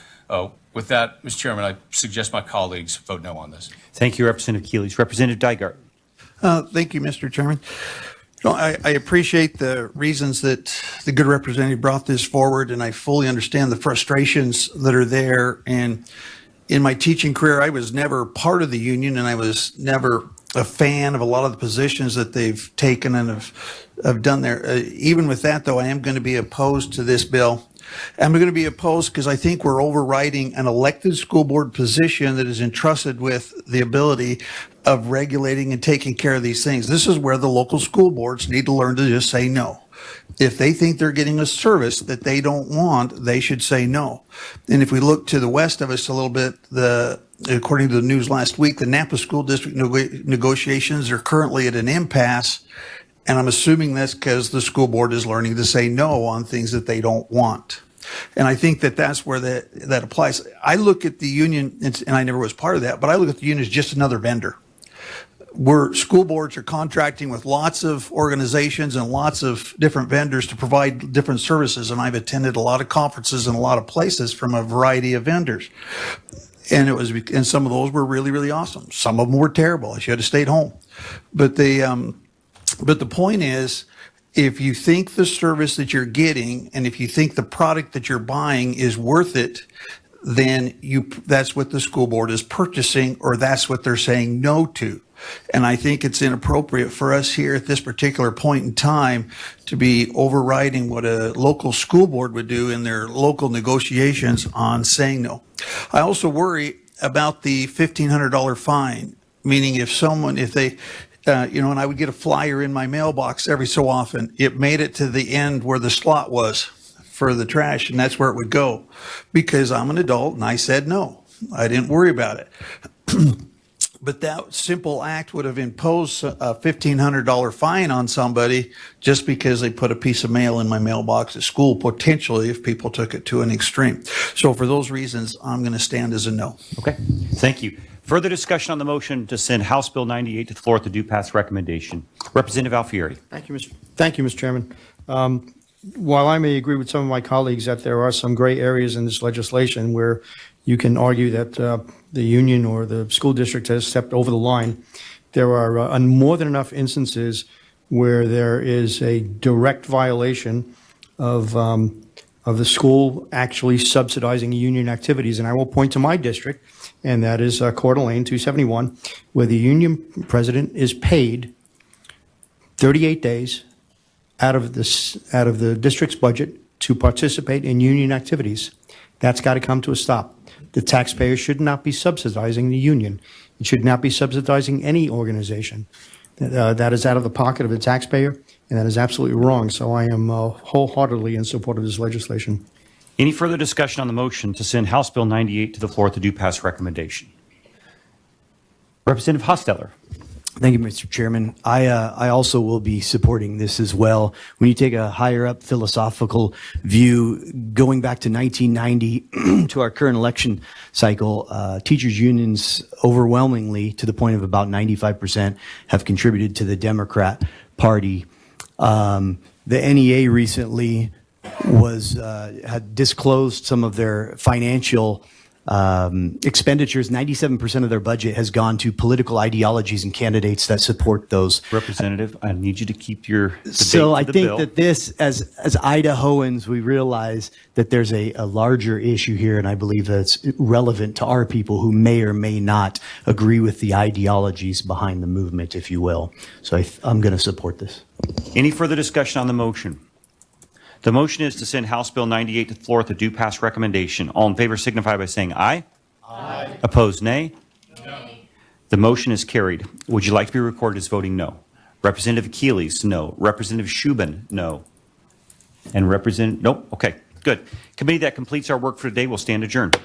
F: with that, Mr. Chairman, I suggest my colleagues vote no on this.
B: Thank you, Representative Keeley. Representative Dygart.
U: Thank you, Mr. Chairman. I appreciate the reasons that the good representative brought this forward, and I fully understand the frustrations that are there. And in my teaching career, I was never part of the union, and I was never a fan of a lot of the positions that they've taken and have done there. Even with that, though, I am going to be opposed to this bill. I'm going to be opposed because I think we're overriding an elected school board position that is entrusted with the ability of regulating and taking care of these things. This is where the local school boards need to learn to just say no. If they think they're getting a service that they don't want, they should say no. And if we look to the west of us a little bit, according to the news last week, the Napa School District negotiations are currently at an impasse. And I'm assuming that's because the school board is learning to say no on things that they don't want. And I think that that's where that applies. I look at the union, and I never was part of that, but I look at the union as just another vendor. Where school boards are contracting with lots of organizations and lots of different vendors to provide different services. And I've attended a lot of conferences in a lot of places from a variety of vendors. And some of those were really, really awesome. Some of them were terrible. I should have stayed home. But the point is, if you think the service that you're getting and if you think the product that you're buying is worth it, then that's what the school board is purchasing, or that's what they're saying no to. And I think it's inappropriate for us here at this particular point in time to be overriding what a local school board would do in their local negotiations on saying no. I also worry about the $1,500 fine, meaning if they and I would get a flyer in my mailbox every so often. It made it to the end where the slot was for the trash, and that's where it would go. Because I'm an adult and I said no. I didn't worry about it. But that simple act would have imposed a $1,500 fine on somebody just because they put a piece of mail in my mailbox at school, potentially, if people took it to an extreme. So for those reasons, I'm going to stand as a no.
B: Okay, thank you. Further discussion on the motion to send House Bill 98 to the floor with the due pass recommendation. Representative Alfieri.
D: Thank you, Mr. Chairman. While I may agree with some of my colleagues that there are some gray areas in this legislation where you can argue that the union or the school district has stepped over the line, there are more than enough instances where there is a direct violation of the school actually subsidizing union activities. And I will point to my district, and that is Coeur d'Alene 271, where the union president is paid 38 days out of the district's budget to participate in union activities. That's got to come to a stop. The taxpayer should not be subsidizing the union. It should not be subsidizing any organization. That is out of the pocket of the taxpayer, and that is absolutely wrong. So I am wholeheartedly in support of this legislation.
B: Any further discussion on the motion to send House Bill 98 to the floor with the due pass recommendation? Representative Hosteller.
H: Thank you, Mr. Chairman. I also will be supporting this as well. When you take a higher up philosophical view, going back to 1990 to our current election cycle, teachers unions overwhelmingly, to the point of about 95%, have contributed to the Democrat Party. The NEA recently had disclosed some of their financial expenditures. 97% of their budget has gone to political ideologies and candidates that support those.
B: Representative, I need you to keep your debate
H: So I
B: to the
H: think
B: bill.
H: that this, as Idahoans, we realize that there's a larger issue here, and I believe that it's relevant to our people who may or may not agree with the ideologies behind the movement, if you will. So I'm going to support this.
B: Any further discussion on the motion? The motion is to send House Bill 98 to the floor with the due pass recommendation. All in favor signify by saying aye. Aye. Opposed, nay? No. The motion is carried. Would you like to be recorded as voting no? Representative Keeley's no. Representative Shubin, no. And nope, okay, good. Committee, that completes our work for today. We'll stand adjourned.